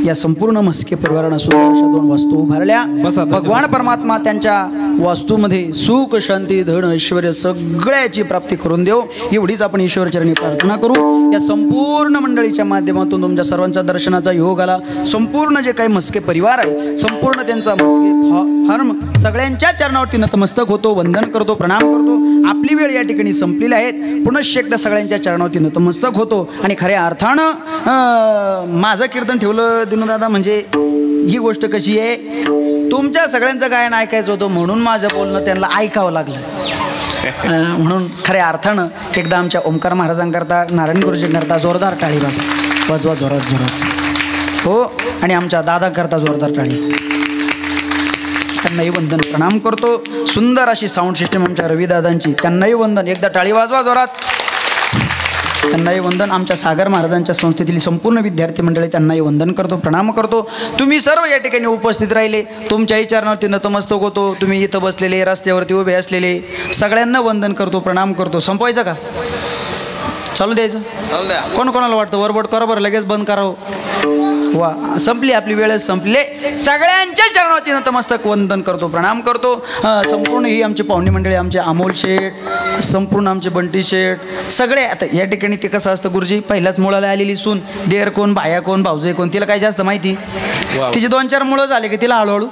या संपूर्ण मस्के परिवारानं सुद्धा अशा दोन वस्तू उभारल्या भगवान परमात्मा त्यांच्या वास्तूमध्ये सुख शांती धन ऐश्वर्य सगळ्याची प्राप्ती करून देव एवढीच आपण ईश्वरचरणी प्रार्थना करू या संपूर्ण मंडळीच्या माध्यमातून तुमच्या सर्वांच्या दर्शनाचा योग आला संपूर्ण जे काही मस्के परिवार आहे संपूर्ण त्यांचा मस्के फार्म सगळ्यांच्या चरणावरती नतमस्तक होतो वंदन करतो प्रणाम करतो आपली वेळ या ठिकाणी संपलेली आहे पुनश्च एकदा सगळ्यांच्या चरणावरती नतमस्तक होतो आणि खऱ्या अर्थानं माझं कीर्तन ठेवलं दिनूदादा म्हणजे ही गोष्ट कशी आहे तुमच्या सगळ्यांचं गायन ऐकायचं होतं म्हणून माझं बोलणं त्यांना ऐकावं लागलं म्हणून खऱ्या अर्थानं एकदा आमच्या ओंकार महाराजांकरता नारायण गुरुजींकरता जोरदार टाळी वाजवा जोरात जोरात हो आणि आमच्या दादाकरता जोरदार टाळी त्यांनाही वंदन प्रणाम करतो सुंदर अशी साऊंड सिस्टम आमच्या रविदादांची त्यांनाही वंदन एकदा टाळी वाजवा जोरात त्यांनाही वंदन आमच्या सागर महाराजांच्या संस्थेतील संपूर्ण विद्यार्थी मंडळी त्यांनाही वंदन करतो प्रणाम करतो तुम्ही सर्व या ठिकाणी उपस्थित राहिले तुमच्याही चरणावरती नतमस्तक होतो तुम्ही इथं बसलेले रस्त्यावरती उभे असलेले सगळ्यांना वंदन करतो प्रणाम करतो संपवायचं का चालू द्यायचं कोण कोणाला वाटतं वरबट करा बरं लगेच बंद करावं वा संपली आपली वेळच संपले सगळ्यांच्या चरणावरती नतमस्तक वंदन करतो प्रणाम करतो संपूर्ण ही आमची पाहुणी मंडळी आमचे अमोल शेठ संपूर्ण आमचे बंटी शेठ सगळे आता या ठिकाणी ते कसं असतं गुरुजी पहिल्याच मुळाला आलेली सून देर कोण बाया कोण भाऊजे कोण तिला काय जास्त माहिती तिचे 2-4 मुळं झाले की तिला हळूहळू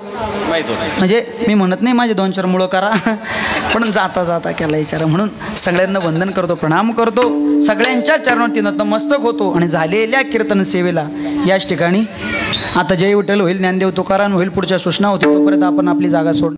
म्हणजे मी म्हणत नाही माझे 2-4 मुळं करा पण जाता जाता केला विचारा म्हणून सगळ्यांना वंदन करतो प्रणाम करतो सगळ्यांच्या चरणावरती नतमस्तक होतो आणि झालेल्या कीर्तन सेवेला याच ठिकाणी आता जय विठ्ठल होईल ज्ञानदेव तुकाराम होईल पुढच्या सूचना होती तोपर्यंत आपण आपली जागा सोड